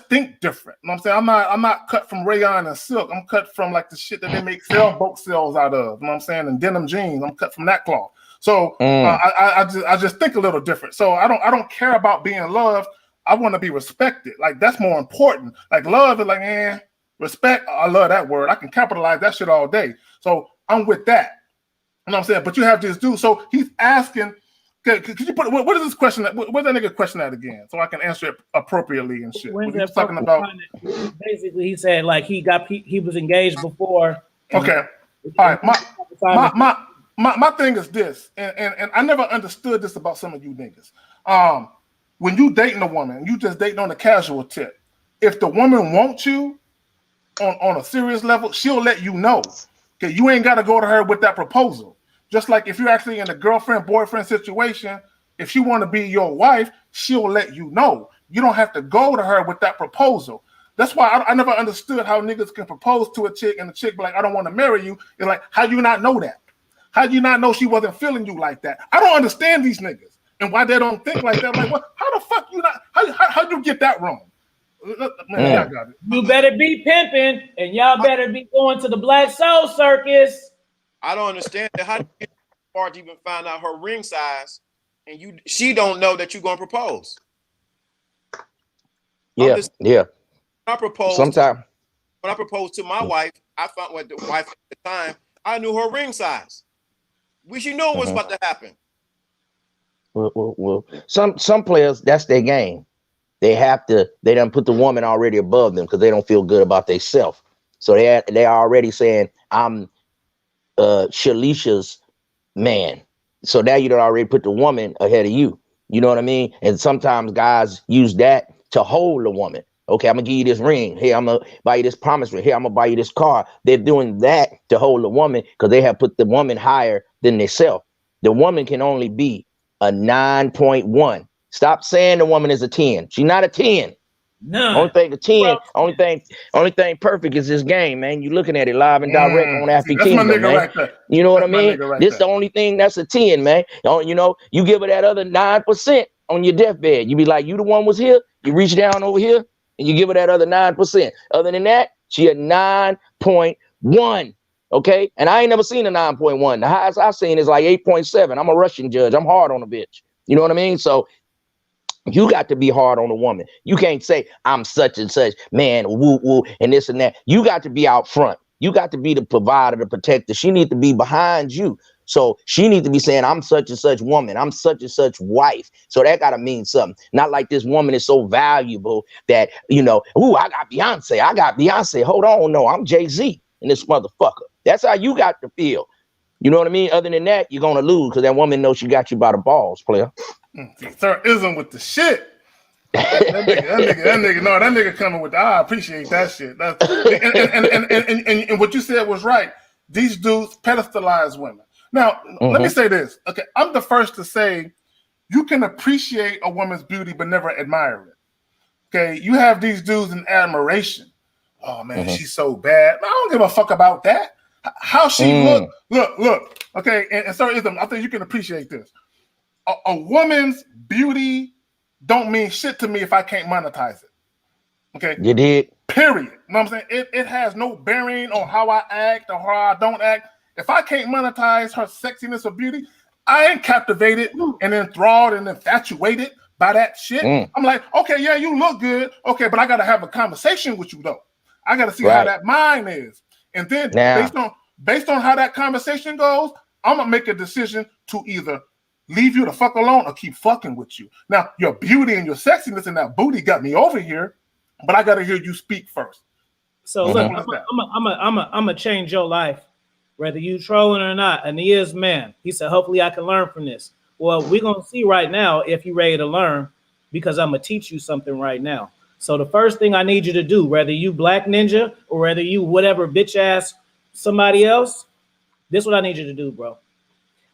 think different. You know what I'm saying? I'm not cut from rayon and silk. I'm cut from like the shit that they make sailboat sails out of. You know what I'm saying? And denim jeans. I'm cut from that cloth. So I just think a little different. So I don't care about being loved. I want to be respected. Like that's more important. Like love is like, respect, I love that word. I can capitalize that shit all day. So I'm with that. You know what I'm saying? But you have this dude. So he's asking Okay, could you put what is this question? Where's that nigga question at again, so I can answer it appropriately and shit? What he was talking about? Basically, he said like he was engaged before. Okay, all right. My thing is this, and I never understood this about some of you niggas. When you dating a woman, you just dating on a casual tip. If the woman wants you on a serious level, she'll let you know. Okay, you ain't got to go to her with that proposal. Just like if you're actually in a girlfriend-boyfriend situation, if she want to be your wife, she'll let you know. You don't have to go to her with that proposal. That's why I never understood how niggas can propose to a chick and the chick be like, I don't want to marry you. It's like, how do you not know that? How do you not know she wasn't feeling you like that? I don't understand these niggas and why they don't think like that. I'm like, what? How the fuck you not? How you get that wrong? Man, y'all got it. You better be pimping, and y'all better be going to the Black Soul Circus. I don't understand that. How do you get far to even find out her ring size, and she don't know that you're gonna propose? Yeah. When I proposed, Sometimes when I proposed to my wife, I found what the wife at the time. I knew her ring size. We should know what's about to happen. Well, some players, that's their game. They done put the woman already above them because they don't feel good about themselves. So they are already saying, I'm Shalisha's man. So now you done already put the woman ahead of you. You know what I mean? And sometimes guys use that to hold the woman. Okay, I'm gonna give you this ring. Hey, I'm gonna buy you this promise ring. Hey, I'm gonna buy you this car. They're doing that to hold the woman because they have put the woman higher than themselves. The woman can only be a 9.1. Stop saying the woman is a 10. She's not a 10. None. Only thing a 10, only thing perfect is this game, man. You looking at it live and direct on Happy Kingdom, man. Right, you know what I mean? This the only thing that's a 10, man. You know, you give her that other 9% on your deathbed. You be like, you the one was here. You reach down over here and you give her that other 9%. Other than that, she a 9.1. Okay, and I ain't never seen a 9.1. The highest I've seen is like 8.7. I'm a Russian judge. I'm hard on a bitch. You know what I mean? So you got to be hard on a woman. You can't say I'm such and such, man, woo woo, and this and that. You got to be out front. You got to be the provider, the protector. She needs to be behind you. So she needs to be saying, I'm such and such woman. I'm such and such wife. So that got to mean something. Not like this woman is so valuable that, you know, ooh, I got Beyonce. Hold on. No, I'm Jay-Z and this motherfucker. That's how you got to feel. You know what I mean? Other than that, you're going to lose because that woman knows she got you by the balls, player. Sir Ism with the shit. that nigga coming with the, I appreciate that shit. And what you said was right. These dudes pedestalize women. Now, let me say this. Okay, I'm the first to say you can appreciate a woman's beauty but never admire it. Okay, you have these dudes in admiration. Oh man, she's so bad. I don't give a fuck about that. How she look. Okay, and Sir Ism, I think you can appreciate this. A woman's beauty don't mean shit to me if I can't monetize it. Okay, you did. Period. You know what I'm saying? It has no bearing on how I act or how I don't act. If I can't monetize her sexiness or beauty, I ain't captivated and enthralled and infatuated by that shit. I'm like, okay, yeah, you look good. Okay, but I got to have a conversation with you though. I got to see how that mind is, and then based on how that conversation goes, I'm gonna make a decision to either leave you the fuck alone or keep fucking with you. Now, your beauty and your sexiness and that booty got me over here, but I got to hear you speak first. So look, I'm gonna change your life, whether you trolling or not. And he is man. He said, hopefully I can learn from this. Well, we're gonna see right now if you're ready to learn, because I'm gonna teach you something right now. So the first thing I need you to do, whether you Black Ninja or whether you whatever bitch ass somebody else, this is what I need you to do, bro.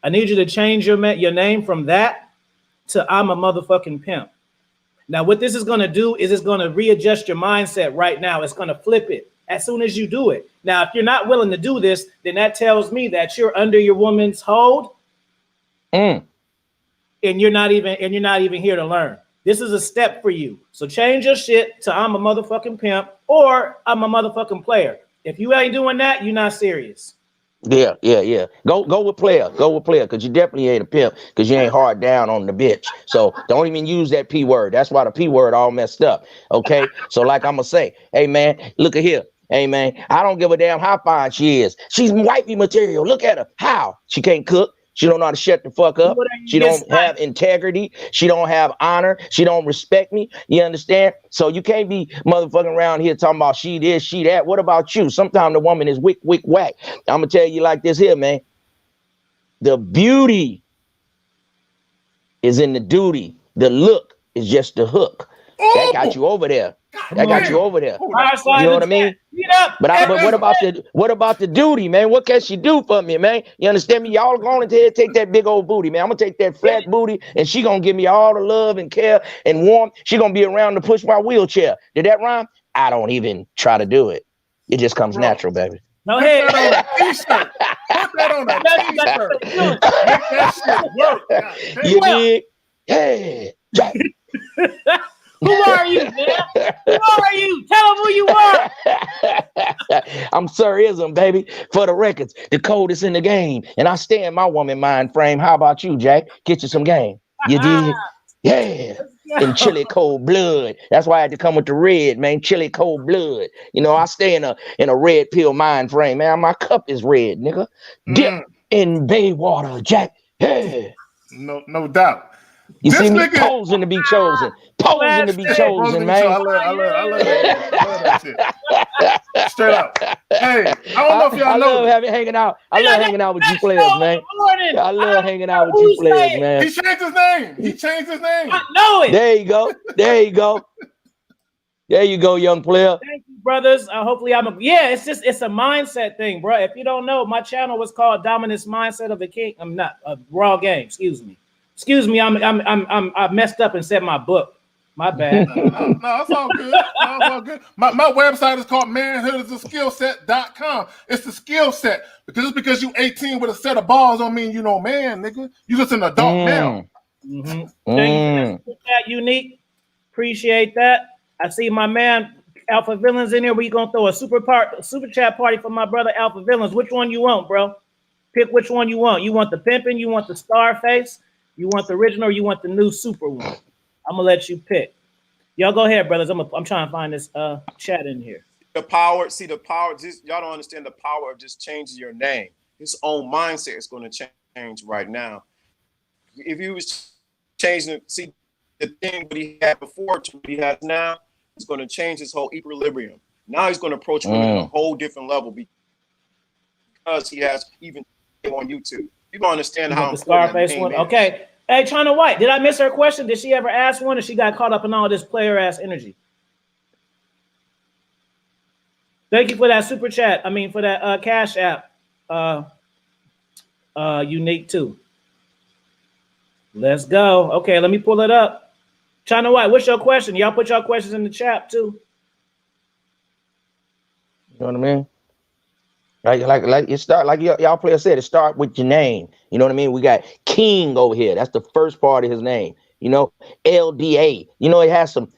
I need you to change your name from that to I'm a motherfucking pimp. Now, what this is going to do is it's going to readjust your mindset right now. It's going to flip it as soon as you do it. Now, if you're not willing to do this, then that tells me that you're under your woman's hold and you're not even here to learn. This is a step for you. So change your shit to I'm a motherfucking pimp or I'm a motherfucking player. If you ain't doing that, you're not serious. Yeah. Go with player. Because you definitely ain't a pimp because you ain't hard down on the bitch. So don't even use that P word. That's why the P word all messed up. Okay. So like I'm gonna say, hey man, look at here. Hey man, I don't give a damn how fine she is. She's wifey material. Look at her. How? She can't cook. She don't know how to shut the fuck up. She don't have integrity. She don't have honor. She don't respect me. You understand? So you can't be motherfucking around here talking about she this, she that. What about you? Sometimes the woman is wick, wick, whack. I'm gonna tell you like this here, man. The beauty is in the duty. The look is just the hook. That got you over there. That got you over there. You know what I mean? But what about the duty, man? What can she do for me, man? You understand me? Y'all going to take that big old booty, man. I'm gonna take that flat booty, and she gonna give me all the love and care and warmth. She gonna be around to push my wheelchair. Did that rhyme? I don't even try to do it. It just comes natural, baby. No head. Put that on a t-shirt. Put that on a t-shirt. Make that shit work. You dig? Hey. Who are you, man? Who are you? Tell them who you are. I'm Sir-ism, baby. For the records, the coldest in the game. And I stay in my woman mind frame. How about you, Jack? Get you some game. You did? Yeah. In chili cold blood. That's why I had to come with the red, man. Chili cold blood. You know, I stay in a red pill mind frame, man. My cup is red, nigga. Dip in bay water, Jack. Yeah. No doubt. You see me posing to be chosen. Posing to be chosen, man. I love that shit. Straight up. Hey, I don't know if y'all know. I love hanging out. I love hanging out with you players, man. I love hanging out with you players, man. He changed his name. I know it. There you go. There you go, young player. Thank you, brothers. Hopefully it's a mindset thing, bro. If you don't know, my channel was called Dominance Mindset of the King. I'm not Raw Game, Excuse me, I messed up and said my book. My bad. No, it's all good. My website is called manhoodistheskillset.com. It's the skill set. Because you 18 with a set of balls don't mean you no man, nigga. You just an adult now. Thank you for that, Unique. Appreciate that. I see my man Alpha Villains in here. We gonna throw a super chat party for my brother Alpha Villains. Which one you want, bro? Pick which one you want. You want the pimping? You want the star face? You want the original or you want the new super one? I'm gonna let you pick. Y'all go ahead, brothers. I'm trying to find this chat in here. The power, just y'all don't understand the power of just changing your name. His own mindset is going to change right now. If he was changing, see the thing that he had before to what he has now, it's going to change his whole equilibrium. Now he's going to approach women at a whole different level because he has even on YouTube. People understand how the Scarface one. Okay. Hey, China White, did I miss her question? Did she ever ask one, or she got caught up in all this player ass energy? Thank you for that super chat. I mean, for that Cash App, Unique too. Let's go. Okay, let me pull it up. China White, what's your question? Y'all put your questions in the chat too. You know what I mean? Like it start like y'all player said, it start with your name. You know what I mean? We got King over here. That's the first part of his name. You know, LDA. You know, it has some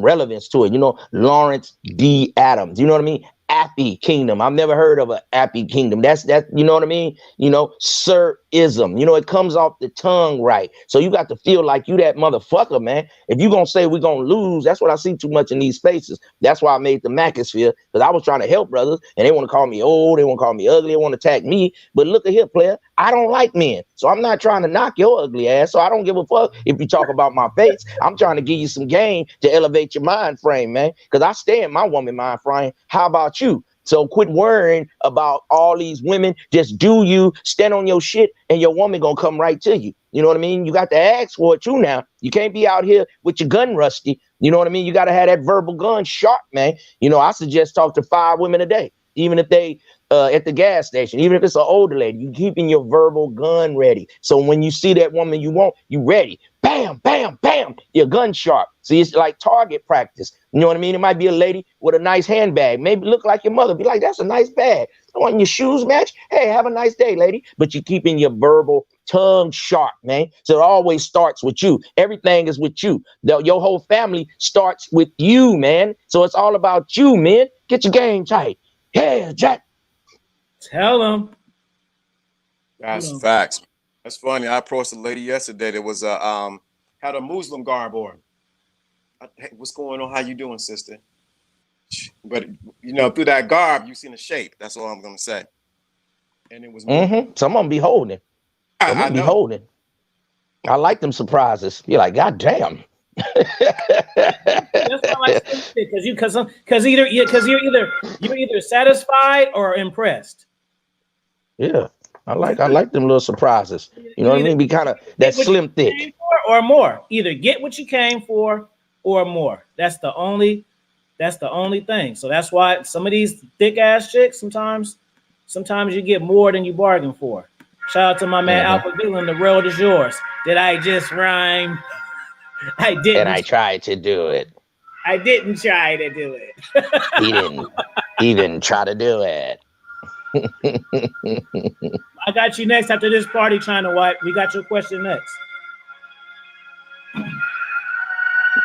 relevance to it. You know, Lawrence D. Adams. You know what I mean? Appy Kingdom. I've never heard of an Appy Kingdom. That's you know what I mean? You know, Sir-ism. You know, it comes off the tongue right. So you got to feel like you that motherfucker, man. If you gonna say we're gonna lose, that's what I see too much in these spaces. That's why I made the Macosphere, because I was trying to help brothers, and they want to call me old, they want to call me ugly, they want to attack me. But look at here, player. I don't like men. So I'm not trying to knock your ugly ass. So I don't give a fuck if you talk about my face. I'm trying to give you some game to elevate your mind frame, man. Because I stay in my woman mind frame. How about you? So quit worrying about all these women. Just do you, stand on your shit, and your woman gonna come right to you. You know what I mean? You got to ask for it too now. You can't be out here with your gun rusty. You know what I mean? You got to have that verbal gun sharp, man. You know, I suggest talk to 5 women a day, even if they at the gas station, even if it's an older lady. You keeping your verbal gun ready. So when you see that woman you want, you ready. Bam, bam, bam. Your gun sharp. See, it's like target practice. You know what I mean? It might be a lady with a nice handbag. Maybe look like your mother. Be like, that's a nice bag. Want your shoes match? Hey, have a nice day, lady. But you keeping your verbal tongue sharp, man. So it always starts with you. Everything is with you. Your whole family starts with you, man. So it's all about you, man. Get your game tight. Yeah, Jack. Tell them. That's facts. That's funny. I approached a lady yesterday that was had a Muslim garb on. Hey, what's going on? How you doing, sister? But you know, through that garb, you seen a shape. That's all I'm gonna say. And it was some of them be holding it. I'm gonna be holding. I like them surprises. You're like, God damn. That's why I like because you're either satisfied or impressed. Yeah, I like them little surprises. You know what I mean? Be kind of that slim thick or more. Either get what you came for or more. That's the only thing. So that's why some of these thick ass chicks sometimes you get more than you bargained for. Shout out to my man Alpha Villain. The road is yours. Did I just rhyme? I didn't. And I tried to do it. I didn't try to do it. He didn't even try to do it. I got you next after this party, China White. We got your question next.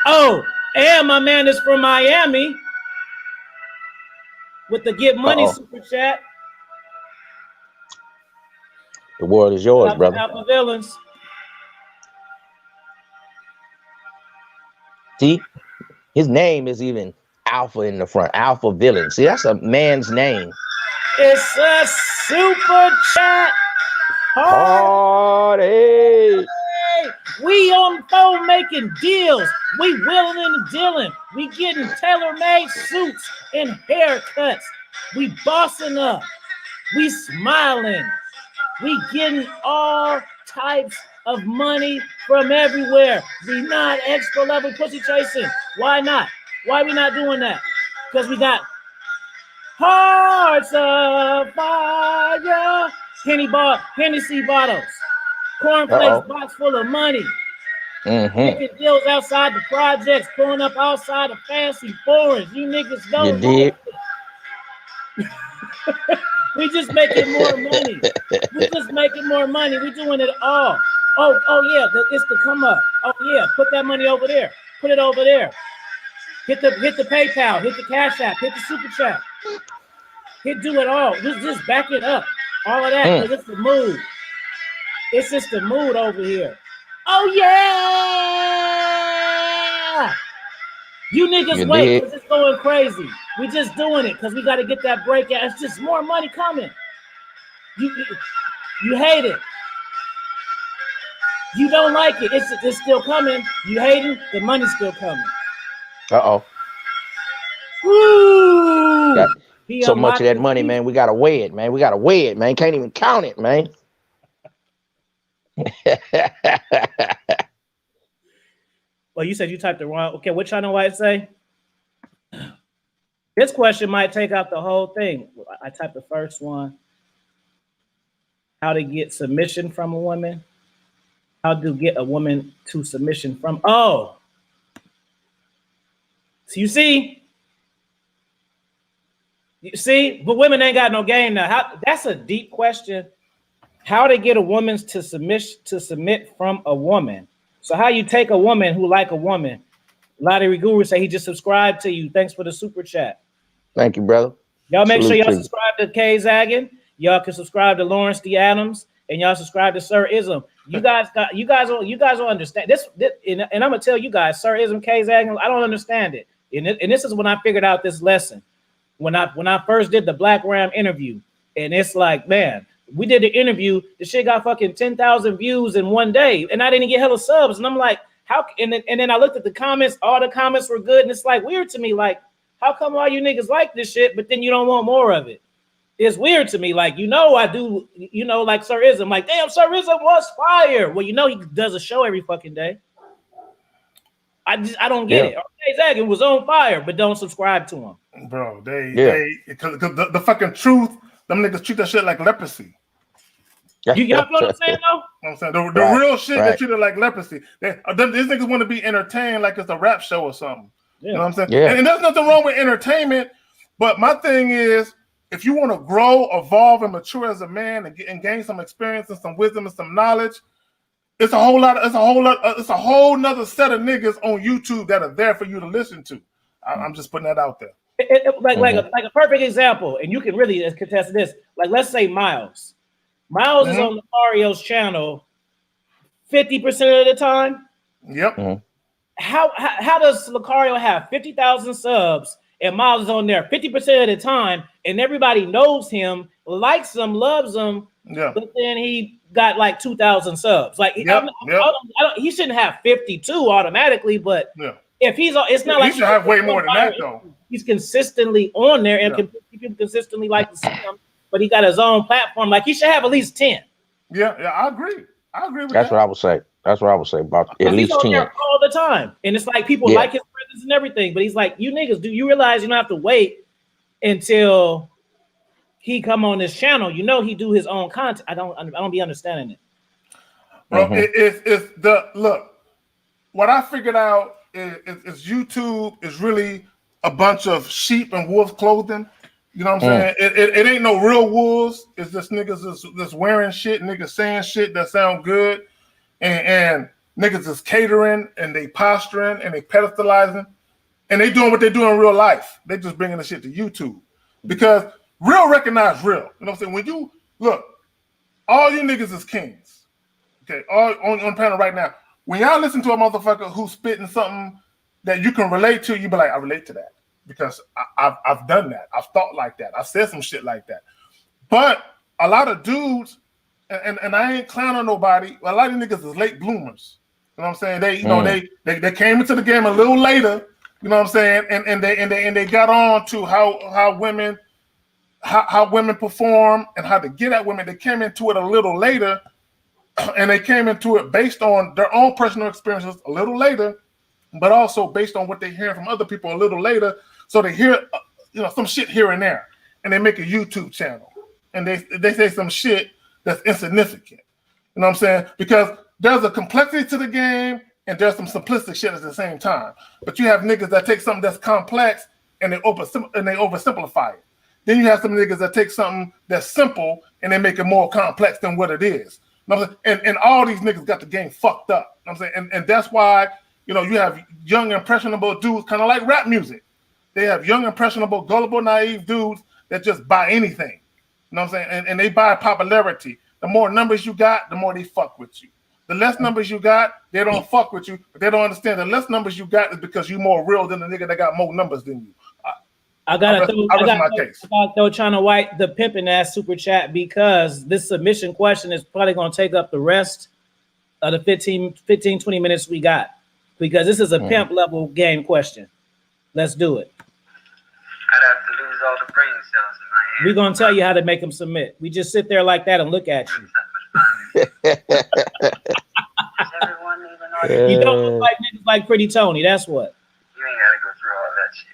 Oh, and my man is from Miami with the Get Money super chat. The world is yours, brother. Alpha Villains. See, his name is even Alpha in the front. Alpha Villain. See, that's a man's name. It's a super chat party. We on phone making deals. We willing and dealing. We getting tailor-made suits and haircuts. We bossing up. We smiling. We getting all types of money from everywhere. We not extra level pussy chasing. Why not? Why we not doing that? Because we got hearts of fire, Hennessy bottles, cornflakes box full of money, making deals outside the projects, pulling up outside the fancy foreigns. You niggas don't know. We just making more money. We just making more money. We doing it all. Oh yeah, it's the come up. Oh yeah, put that money over there. Put it over there. Hit the PayPal. Hit the Cash App. Hit the Super Chat. Do it all. Just back it up. All of that because it's the mood. It's just the mood over here. Oh yeah! You niggas wait because it's going crazy. We just doing it because we got to get that breakout. It's just more money coming. You hate it. You don't like it. It's still coming. You hate it. The money's still coming. Woo! So much of that money, man. We gotta weigh it, man. Can't even count it, man. Well, you said you typed the wrong. Okay, what China White say? This question might take out the whole thing. I typed the first one. How to get submission from a woman. How to get a woman to submission from. Oh. So you see, but women ain't got no game now. That's a deep question. How to get a woman to submit from a woman. So how you take a woman who like a woman? Lottery Guru say he just subscribed to you. Thanks for the super chat. Thank you, brother. Y'all make sure y'all subscribe to Kzaggin. Y'all can subscribe to Lawrence D. Adams, and y'all subscribe to Sir Ism. You guys don't understand this. And I'm gonna tell you guys, Sir Ism, Kzaggin, I don't understand it. And this is when I figured out this lesson. When I first did the Black Ram interview, and it's like, man, we did the interview, the shit got fucking 10,000 views in one day, and I didn't get hella subs. And I'm like, how? And then I looked at the comments, all the comments were good, and it's like weird to me, like, how come all you niggas like this shit, but then you don't want more of it? It's weird to me, like, I do, like Sir Ism, like, damn, Sir Ism was fire. Well, he does a show every fucking day. I don't get it. Kzaggin was on fire, but don't subscribe to him. Bro, because the fucking truth, them niggas treat that shit like leprosy. Y'all know what I'm saying, though? I'm saying the real shit they treat it like leprosy. These niggas want to be entertained like it's a rap show or something. You know what I'm saying? Yeah. And there's nothing wrong with entertainment, but my thing is, if you want to grow, evolve, and mature as a man and gain some experience and some wisdom and some knowledge, it's a whole nother set of niggas on YouTube that are there for you to listen to. I'm just putting that out there. Like a perfect example, and you can really contest to this. Like, let's say Miles. Miles is on Mario's channel 50% of the time. Yep. How does Lucario have 50,000 subs and Miles is on there 50% of the time, and everybody knows him, likes him, loves him, Yeah. But then he got like 2,000 subs. Like, he shouldn't have 52 automatically, but if it's not like he should have way more than that though. He's consistently on there and people consistently like to see him, but he got his own platform. Like, he should have at least 10. Yeah, I agree. I agree with That's that. what I would say. That's what I would say about at least 10 all the time. And it's like people like his presence and everything, but he's like, you niggas, do you realize you don't have to wait until he come on this channel? You know, he do his own content. I don't be understanding it. Bro, it's the look. What I figured out is YouTube is really a bunch of sheep and wolf clothing. You know what I'm saying? It ain't no real wolves. It's just niggas that's wearing shit, niggas saying shit that sound good, and niggas is catering and they posturing and they pedestalizing, and they doing what they do in real life. They just bringing the shit to YouTube because real recognize real. You know what I'm saying? When you look, all you niggas is kings. Okay, all on panel right now. When y'all listen to a motherfucker who's spitting something that you can relate to, you be like, I relate to that. Because I've done that. I've thought like that. I've said some shit like that. But a lot of dudes, and I ain't clowning nobody, a lot of niggas is late bloomers. You know what I'm saying? They came into the game a little later, you know what I'm saying? And they got on to how women perform and how to get at women. They came into it a little later, and they came into it based on their own personal experiences a little later, but also based on what they hear from other people a little later. So they hear, some shit here and there, and they make a YouTube channel, and they say some shit that's insignificant. You know what I'm saying? Because there's a complexity to the game, and there's some simplistic shit at the same time. But you have niggas that take something that's complex and they oversimplify it. Then you have some niggas that take something that's simple and they make it more complex than what it is. You know what I'm saying? And all these niggas got the game fucked up. You know what I'm saying? And that's why you have young impressionable dudes, kind of like rap music. They have young, impressionable, gullible, naive dudes that just buy anything. You know what I'm saying? And they buy popularity. The more numbers you got, the more they fuck with you. The less numbers you got, they don't fuck with you. But they don't understand the less numbers you got is because you're more real than the nigga that got more numbers than you. I gotta throw China White the pimping ass super chat because this submission question is probably gonna take up the rest of the 15, 20 minutes we got. Because this is a pimp level game question. Let's do it. I'd have to lose all the brain cells in my head. We're gonna tell you how to make them submit. We just sit there like that and look at you. You don't look like niggas like Pretty Tony. That's what. You ain't gotta go through all that shit.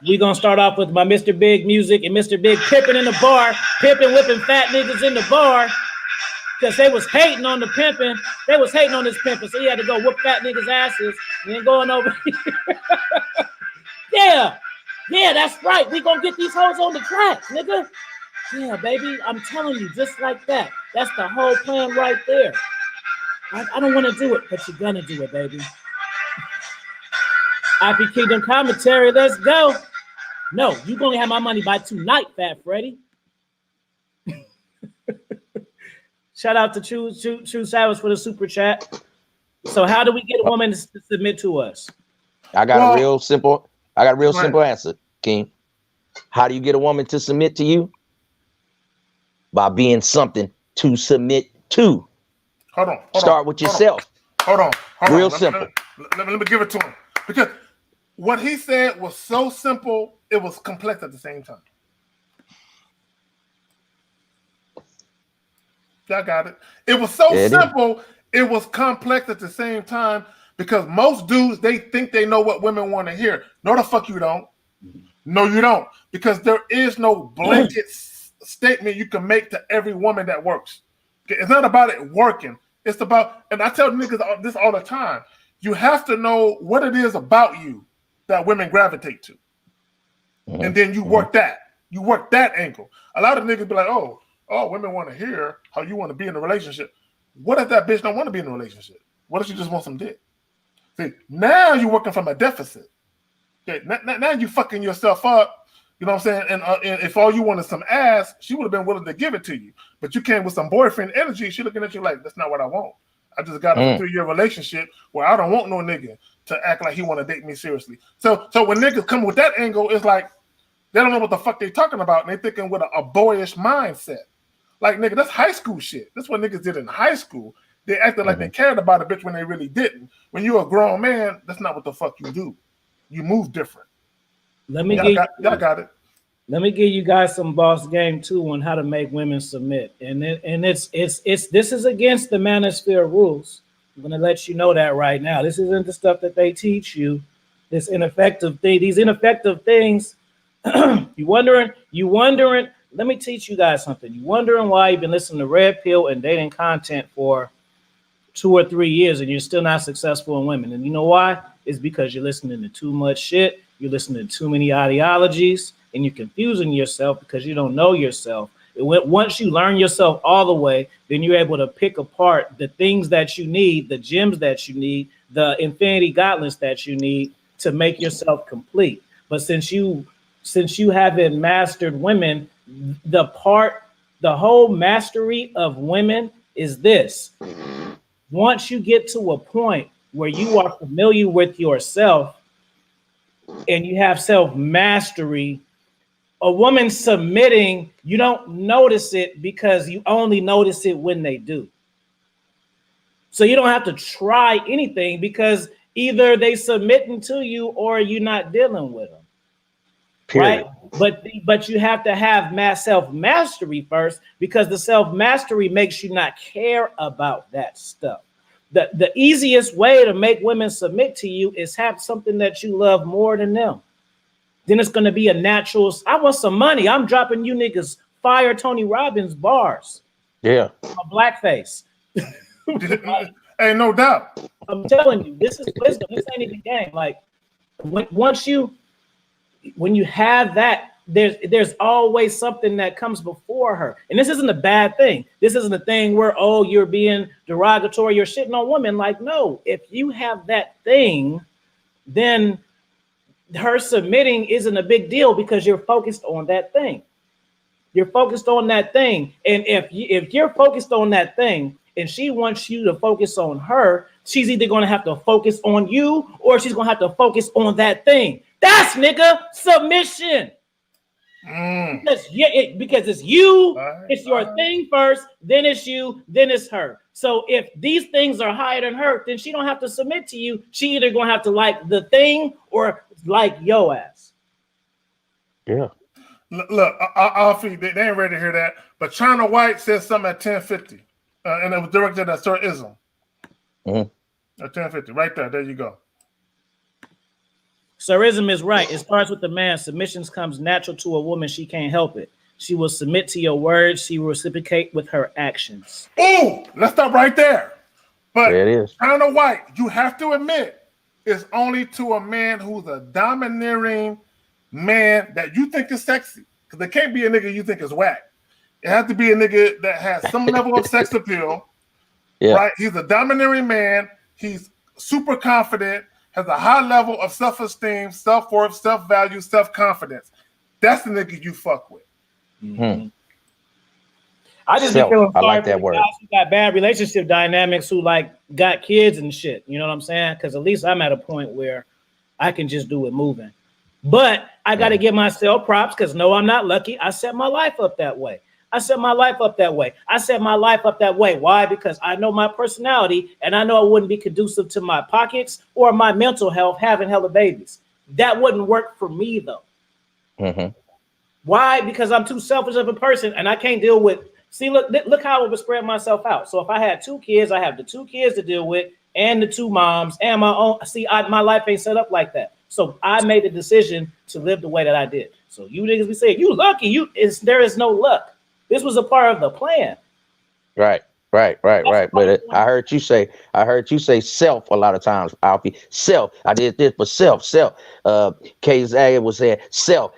We're gonna start off with my Mr. Big music and Mr. Big pimping in the bar, pimping, whipping fat niggas in the bar. Because they was hating on the pimping. They was hating on this pimping. So he had to go whoop fat niggas' asses and then going over here. Yeah, that's right. We gonna get these hoes on the track, nigga. Yeah, baby. I'm telling you, just like that. That's the whole plan right there. I don't want to do it, but you're gonna do it, baby. Happy Kingdom commentary. Let's go. No, you're gonna have my money by tonight, Fat Freddy. Shout out to True Savage for the super chat. So how do we get a woman to submit to us? I got a real simple answer, King. How do you get a woman to submit to you? By being something to submit to. Start with yourself. Hold on. Real simple. Let me give it to him. Because what he said was so simple, it was complex at the same time. I got it. It was so simple, it was complex at the same time because most dudes, they think they know what women want to hear. No, the fuck you don't. No, you don't. Because there is no blanket statement you can make to every woman that works. Okay? It's not about it working. It's about, and I tell niggas this all the time, you have to know what it is about you that women gravitate to. And then you work that. You work that angle. A lot of niggas be like, oh, women want to hear how you want to be in a relationship. What if that bitch don't want to be in a relationship? What if she just wants some dick? See, now you're working from a deficit. Okay, now you fucking yourself up. You know what I'm saying? And if all you want is some ass, she would have been willing to give it to you. But you came with some boyfriend energy. She looking at you like, that's not what I want. I just got a 3-year relationship where I don't want no nigga to act like he want to date me seriously. So when niggas come with that angle, it's like, They don't know what the fuck they talking about, and they thinking with a boyish mindset. Like, nigga, that's high school shit. That's what niggas did in high school. They acted like they cared about a bitch when they really didn't. When you're a grown man, that's not what the fuck you do. You move different. Let me y'all got it. Let me give you guys some boss game too on how to make women submit. And it's this is against the manosphere rules. I'm gonna let you know that right now. This isn't the stuff that they teach you. This ineffective thing, these ineffective things. you wondering. Let me teach you guys something. You wondering why you've been listening to Red Pill and dating content for 2 or 3 years and you're still not successful in women. And you know why? It's because you're listening to too much shit. You're listening to too many ideologies and you're confusing yourself because you don't know yourself. Once you learn yourself all the way, then you're able to pick apart the things that you need, the gems that you need, the infinity gauntlets that you need to make yourself complete. But since you haven't mastered women, the whole mastery of women is this. Once you get to a point where you are familiar with yourself and you have self-mastery, a woman submitting, you don't notice it because you only notice it when they do. So you don't have to try anything because either they submitting to you or you're not dealing with them. Period. Right? But you have to have self-mastery first because the self-mastery makes you not care about that stuff. The easiest way to make women submit to you is have something that you love more than them. Then it's going to be a natural, I want some money. I'm dropping you niggas fire Tony Robbins bars. Yeah. A blackface. Hey, no doubt. I'm telling you, this is wisdom. This ain't even game. Like, when you have that, there's always something that comes before her. And this isn't a bad thing. This isn't a thing where, oh, you're being derogatory, you're shitting on women. Like, no, if you have that thing, then her submitting isn't a big deal because you're focused on that thing. You're focused on that thing. And if you're focused on that thing and she wants you to focus on her, she's either going to have to focus on you or she's going to have to focus on that thing. That's submission. Because it's you, it's your thing first, then it's you, then it's her. So if these things are higher than her, then she don't have to submit to you. She either gonna have to like the thing or like yo ass. Yeah. Look, I'll feed. They ain't ready to hear that. But China White said something at 10:50, and it was directed at Sir Ism. At 10:50, right there. There you go. Sirism is right. It starts with the man. Submissions comes natural to a woman. She can't help it. She will submit to your words. She will reciprocate with her actions. Oh, let's stop right there. But there it is. China White, you have to admit, it's only to a man who's a domineering man that you think is sexy. Because it can't be a nigga you think is whack. It has to be a nigga that has some level of sex appeal. Yeah. Right? He's a domineering man. He's super confident. Has a high level of self-esteem, self-worth, self-value, self-confidence. That's the nigga you fuck with. Mm-hmm. I just be feeling sorry like that for guys who got bad relationship dynamics who like got kids and shit. You know what I'm saying? Because at least I'm at a point where I can just do it moving. But I got to give myself props because no, I'm not lucky. I set my life up that way. Why? Because I know my personality and I know it wouldn't be conducive to my pockets or my mental health having hella babies. That wouldn't work for me though. Mm-hmm. Why? Because I'm too selfish of a person and I can't deal with, look how I would spread myself out. So if I had 2 kids, I have the 2 kids to deal with and the 2 moms and my own. My life ain't set up like that. So I made the decision to live the way that I did. So you niggas be saying, you lucky, there is no luck. This was a part of the plan. Right. But I heard you say self a lot of times, Alfie. Self. I did this for self. Kzaggin was saying self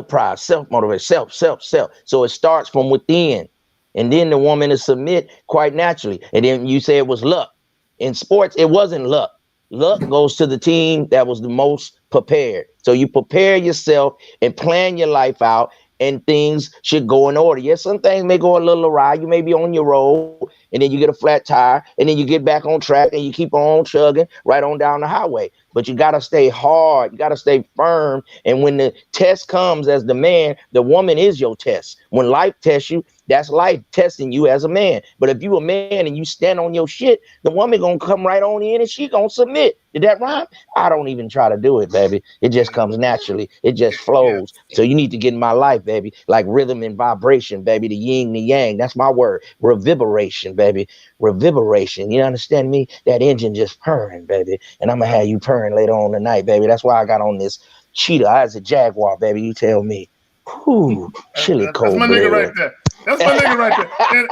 pride, self motivation, self. So it starts from within. And then the woman is submit quite naturally. And then you say it was luck. In sports, it wasn't luck. Luck goes to the team that was the most prepared. So you prepare yourself and plan your life out. And things should go in order. Yes, some things may go a little awry. You may be on your road and then you get a flat tire, and then you get back on track, and you keep on chugging right on down the highway. But you got to stay hard. You got to stay firm. And when the test comes as the man, the woman is your test. When life tests you, that's life testing you as a man. But if you a man and you stand on your shit, the woman gonna come right on in and she gonna submit. Did that rhyme? I don't even try to do it, baby. It just comes naturally. It just flows. So you need to get in my life, baby. Like rhythm and vibration, baby. The yin, the yang. That's my word. Reverberation, baby. Reverberation. You understand me? That engine just purring, baby. And I'm gonna have you purring later on tonight, baby. That's why I got on this cheetah. I was a jaguar, baby. You tell me. Whew, chilly cold. That's my nigga blood. right there. That's my nigga right there. And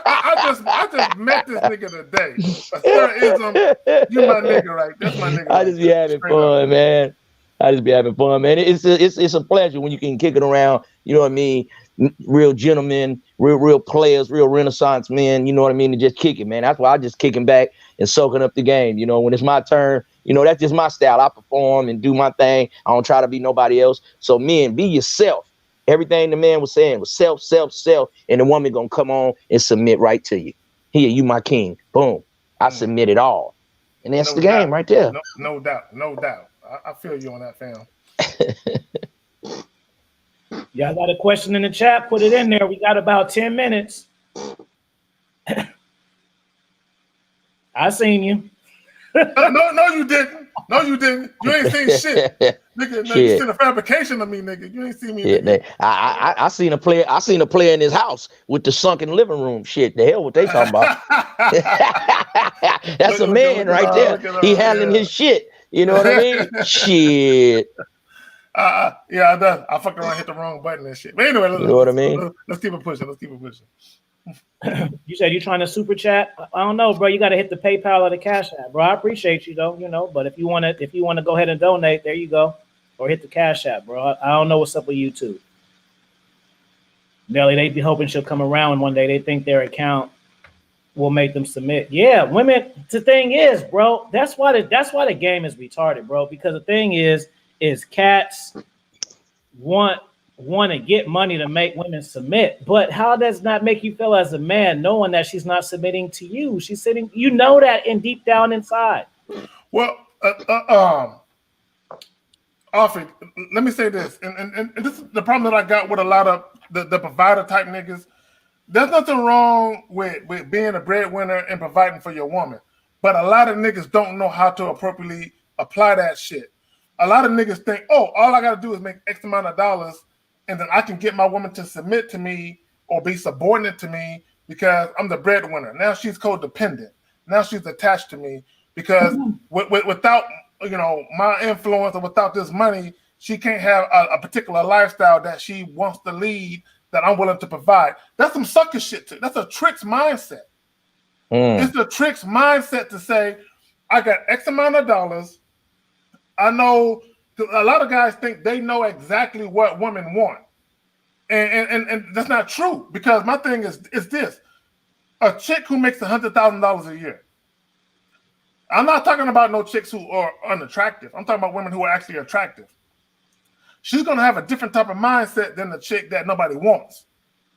I just met this nigga today. Sir Ism, you my nigga right. That's my nigga. I just be having fun, man. I just be having fun, man. It's a pleasure when you can kick it around. You know what I mean? Real gentlemen, real players, real Renaissance men. You know what I mean? To just kick it, man. That's why I just kicking back and soaking up the game. You know, when it's my turn, you know, that's just my style. I perform and do my thing. I don't try to be nobody else. So men, be yourself. Everything the man was saying was self, and the woman gonna come on and submit right to you. Here, you my king. Boom. I submit it all. And that's the game right there. No doubt. I feel you on that, fam. Y'all got a question in the chat? Put it in there. We got about 10 minutes. I seen you. No, you didn't. No, you didn't. You ain't seen shit. Nigga, no, you seen a fabrication of me, nigga. You ain't seen me. Yeah, I seen a player. I seen a player in his house with the sunken living room. Shit, the hell what they talking about? That's a man right there. He handling his shit. You know what I mean? Shit. Yeah, I fucked around, hit the wrong button and shit. But anyway, you know what I mean? Let's keep it pushing. You said you're trying to super chat. I don't know, bro. You got to hit the PayPal or the Cash App, bro. I appreciate you though, you know. But if you want to go ahead and donate, there you go, or hit the Cash App, bro. I don't know what's up with YouTube. Nelly, they be hoping she'll come around one day. They think their account will make them submit. Yeah, women. The thing is, bro, that's why the game is retarded, bro. Because the thing is cats want to get money to make women submit, but how does that make you feel as a man knowing that she's not submitting to you? She's sitting, you know, that in deep down inside. Well, Alfred, let me say this, and this is the problem that I got with a lot of the provider type niggas. There's nothing wrong with being a breadwinner and providing for your woman, but a lot of niggas don't know how to appropriately apply that shit. A lot of niggas think, oh, all I gotta do is make X amount of dollars, and then I can get my woman to submit to me or be subordinate to me because I'm the breadwinner. Now she's codependent. Now she's attached to me because without, you know, my influence or without this money, she can't have a particular lifestyle that she wants to lead that I'm willing to provide. That's some sucker shit too. That's a tricks mindset. It's a tricks mindset to say, I got X amount of dollars. I know a lot of guys think they know exactly what women want. And that's not true, because my thing is this. A chick who makes $100,000 a year. I'm not talking about no chicks who are unattractive. I'm talking about women who are actually attractive. She's going to have a different type of mindset than the chick that nobody wants,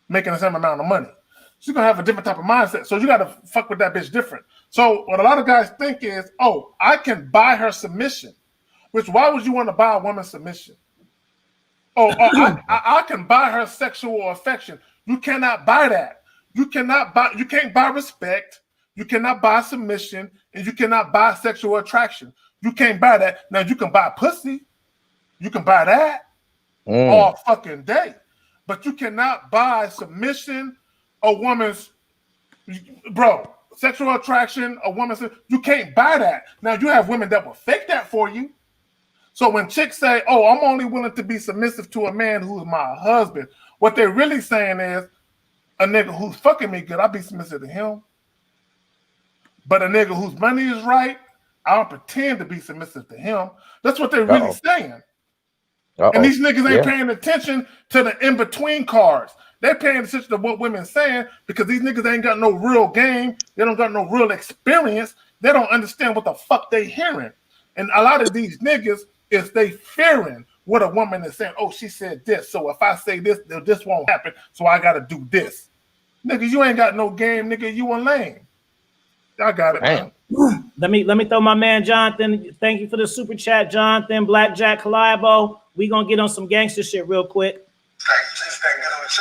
making the same amount of money. She's going to have a different type of mindset. So you got to fuck with that bitch different. So what a lot of guys think is, oh, I can buy her submission. Which, why would you want to buy a woman's submission? I can buy her sexual affection. You cannot buy that. You can't buy respect. You cannot buy submission, and you cannot buy sexual attraction. You can't buy that. Now you can buy pussy. You can buy that all fucking day. But you cannot buy submission, a woman's, bro, sexual attraction, a woman's, you can't buy that. Now you have women that will fake that for you. So when chicks say, oh, I'm only willing to be submissive to a man who's my husband, what they're really saying is, a nigga who's fucking me good, I'll be submissive to him. But a nigga whose money is right, I'll pretend to be submissive to him. That's what they're really saying. And these niggas ain't paying attention to the in-between cards. They're paying attention to what women's saying, because these niggas ain't got no real game. They don't got no real experience. They don't understand what the fuck they hearing. And a lot of these niggas is they fearing what a woman is saying. Oh, she said this, so if I say this, this won't happen, so I got to do this. Nigga, you ain't got no game, nigga. You a lame. I got it, man. Let me throw my man Jonathan. Thank you for the super chat, Jonathan. Blackjack Calibo. We gonna get on some gangster shit real quick.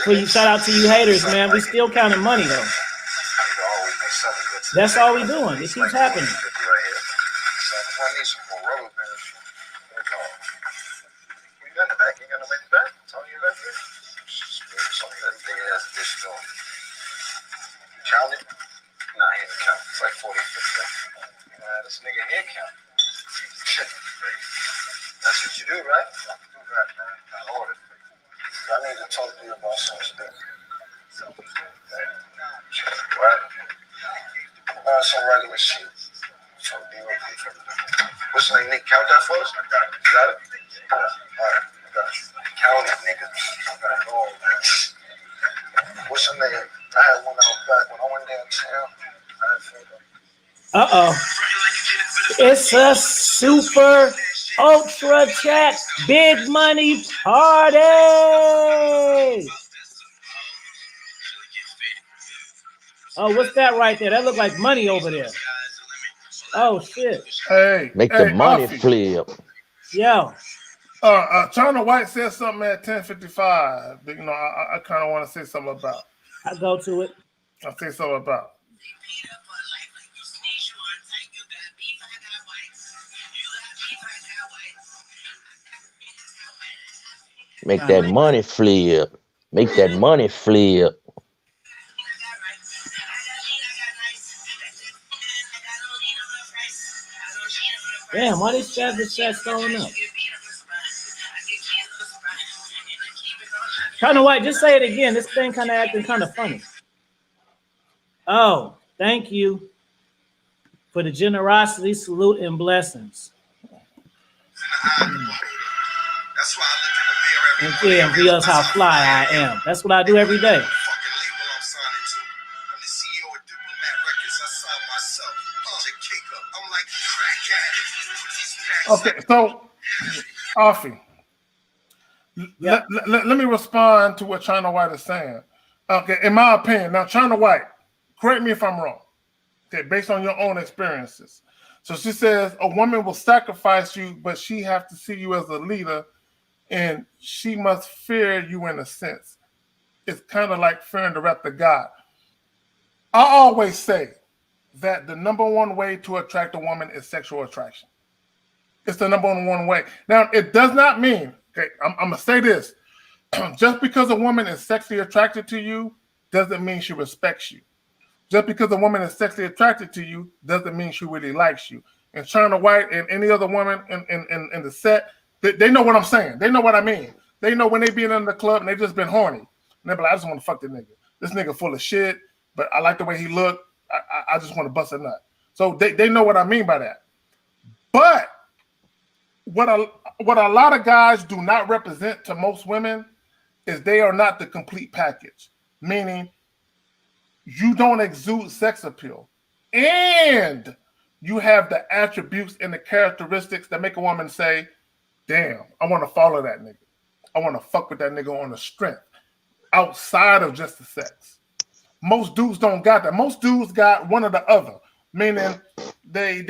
Please shout out to you haters, man. We still counting money though. That's all we doing. It keeps happening. Count it? Nah, he didn't count. It's like 40, 50. This nigga head count. That's what you do, right? I do that, man. I ordered. I need to talk to you about some stuff. Right? Some regular shit. So be with me. What's your name, Nick? Count that for us? I got it. You got it? All right. I got you. Count it, nigga. I got it all, man. What's your name? I had one out back when I went downtown. It's a super ultra chat big money party. Oh, what's that right there? That look like money over there. Oh shit. Hey, Make the money flip. Yo. China White said something at 10:55. You know, I kind of want to say something about. I go to it. I'll say something about. Make that money flip. Make that money flip. Damn, why these chat throwing up? China White, just say it again. This thing kind of acting kind of funny. Oh, thank you for the generosity, salute, and blessings. And yeah, reveals how fly I am. That's what I do every day. Okay, so, Offie, let me respond to what China White is saying. Okay, in my opinion, now China White, correct me if I'm wrong. Okay, based on your own experiences. So she says a woman will sacrifice you, but she has to see you as a leader, and she must fear you in a sense. It's kind of like fearing the wrath of God. I always say that the number one way to attract a woman is sexual attraction. It's the number one way. Now, it does not mean, okay, I'm going to say this. Just because a woman is sexually attracted to you doesn't mean she respects you. Just because a woman is sexually attracted to you doesn't mean she really likes you. And China White and any other woman in the set, they know what I'm saying. They know what I mean. They know when they be in the club and they just been horny. And they be like, I just want to fuck this nigga. This nigga full of shit, but I like the way he look. I just want to bust a nut. So they know what I mean by that. But what a lot of guys do not represent to most women is they are not the complete package. Meaning you don't exude sex appeal. And you have the attributes and the characteristics that make a woman say, damn, I want to follow that nigga. I want to fuck with that nigga on the strength outside of just the sex. Most dudes don't got that. Most dudes got one or the other. Meaning they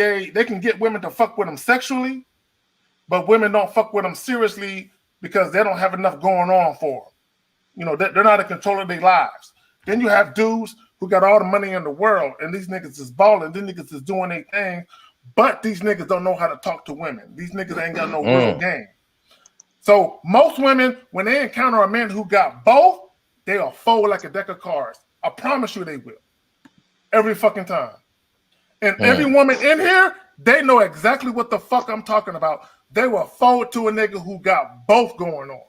can get women to fuck with them sexually, but women don't fuck with them seriously because they don't have enough going on for them. You know, they're not in control of their lives. Then you have dudes who got all the money in the world, and these niggas is balling. These niggas is doing their thing, but these niggas don't know how to talk to women. These niggas ain't got no real game. So most women, when they encounter a man who got both, they'll fold like a deck of cards. I promise you they will. Every fucking time. And every woman in here, they know exactly what the fuck I'm talking about. They will forward to a nigga who got both going on.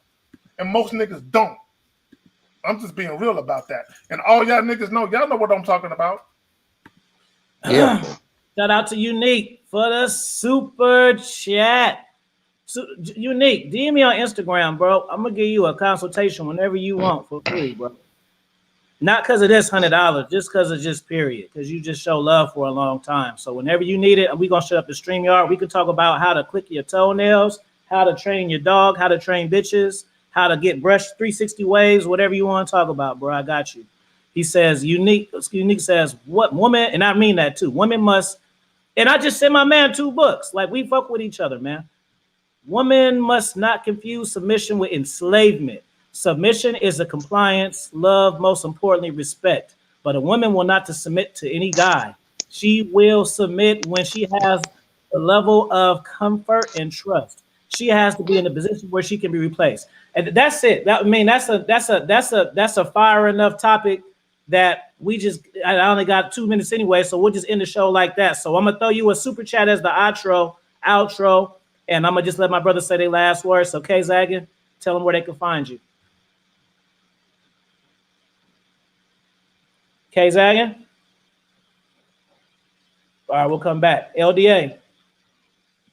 And most niggas don't. I'm just being real about that. And all y'all niggas know, y'all know what I'm talking about. Yeah. Shout out to Unique for the super chat. Unique, DM me on Instagram, bro. I'm going to give you a consultation whenever you want for free, bro. Not because of this $100, just because of just period. Because you just show love for a long time. So whenever you need it, we're going to shut up the StreamYard. We can talk about how to click your toenails, how to train your dog, how to train bitches, how to get brushed 360 waves, whatever you want to talk about, bro. I got you. He says, unique says, what woman, and I mean that too, women must, and I just sent my man 2 books. Like, we fuck with each other, man. Woman must not confuse submission with enslavement. Submission is a compliance, love, most importantly, respect. But a woman will not to submit to any guy. She will submit when she has a level of comfort and trust. She has to be in a position where she can be replaced. And that's it. That's a fire enough topic that I only got 2 minutes anyway, so we'll just end the show like that. So I'm gonna throw you a super chat as the outro, and I'm gonna just let my brother say their last words. So Kzaggin, tell them where they can find you. Kzaggin? All right, we'll come back. LDA.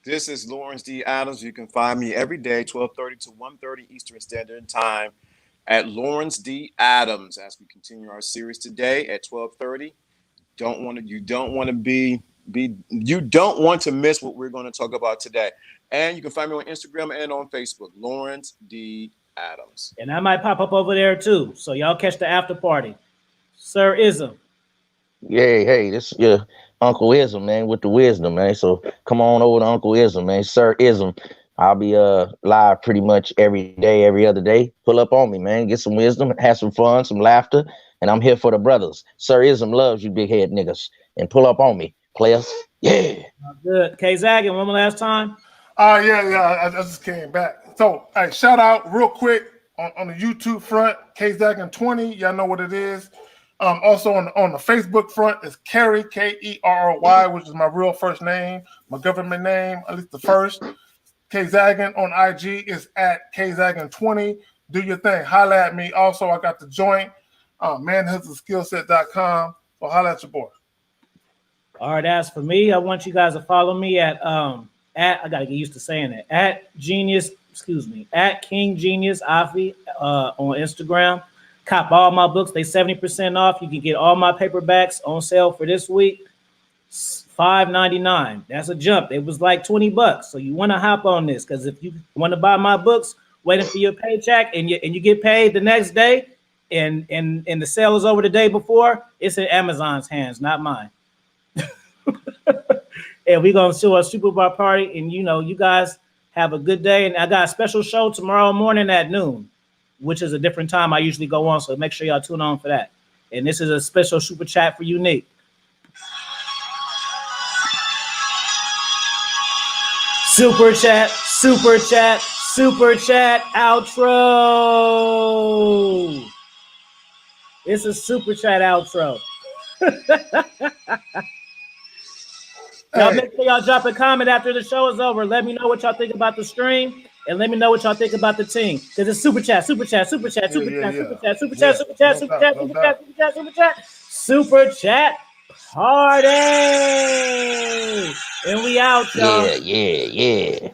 This is Lawrence D. Adams. You can find me every day, 12:30 to 1:30 Eastern Standard Time at Lawrence D. Adams as we continue our series today at 12:30. You don't want to miss what we're going to talk about today. And you can find me on Instagram and on Facebook, Lawrence D. Adams. And I might pop up over there too. So y'all catch the after party. Sir Ism. Yeah, hey, this is your Uncle Ism, man, with the wisdom, man. So come on over to Uncle Ism, man. Sir Ism. I'll be live pretty much every day, every other day. Pull up on me, man. Get some wisdom, have some fun, some laughter. And I'm here for the brothers. Sir Ism loves you big head niggas. And pull up on me, players. Yeah. Good. Kzaggin, one more last time. I just came back. So, hey, shout out real quick on the YouTube front, Kzaggin 20. Y'all know what it is. Also on the Facebook front is Kerry, Kerry, which is my real first name, my government name, at least the first. Kzaggin on IG is at Kzaggin 20. Do your thing. Holla at me. Also, I got the joint, manhustleskillset.com. So holla at your boy. All right, as for me, I want you guys to follow me at I gotta get used to saying it, at King Genius Afi on Instagram. Cop all my books, they 70% off. You can get all my paperbacks on sale for this week, $5.99. That's a jump. It was like $20. So you want to hop on this, because if you want to buy my books, waiting for your paycheck, and you get paid the next day, and the sale is over the day before, it's in Amazon's hands, not mine. And we're gonna do a Super Bar party, and you guys have a good day. And I got a special show tomorrow morning at noon, which is a different time I usually go on. So make sure y'all tune on for that. And this is a special super chat for Unique. Super chat outro. It's a super chat outro. Y'all make sure y'all drop a comment after the show is over. Let me know what y'all think about the stream, and let me know what y'all think about the team. Because it's super chat party. And we out, y'all. Yeah.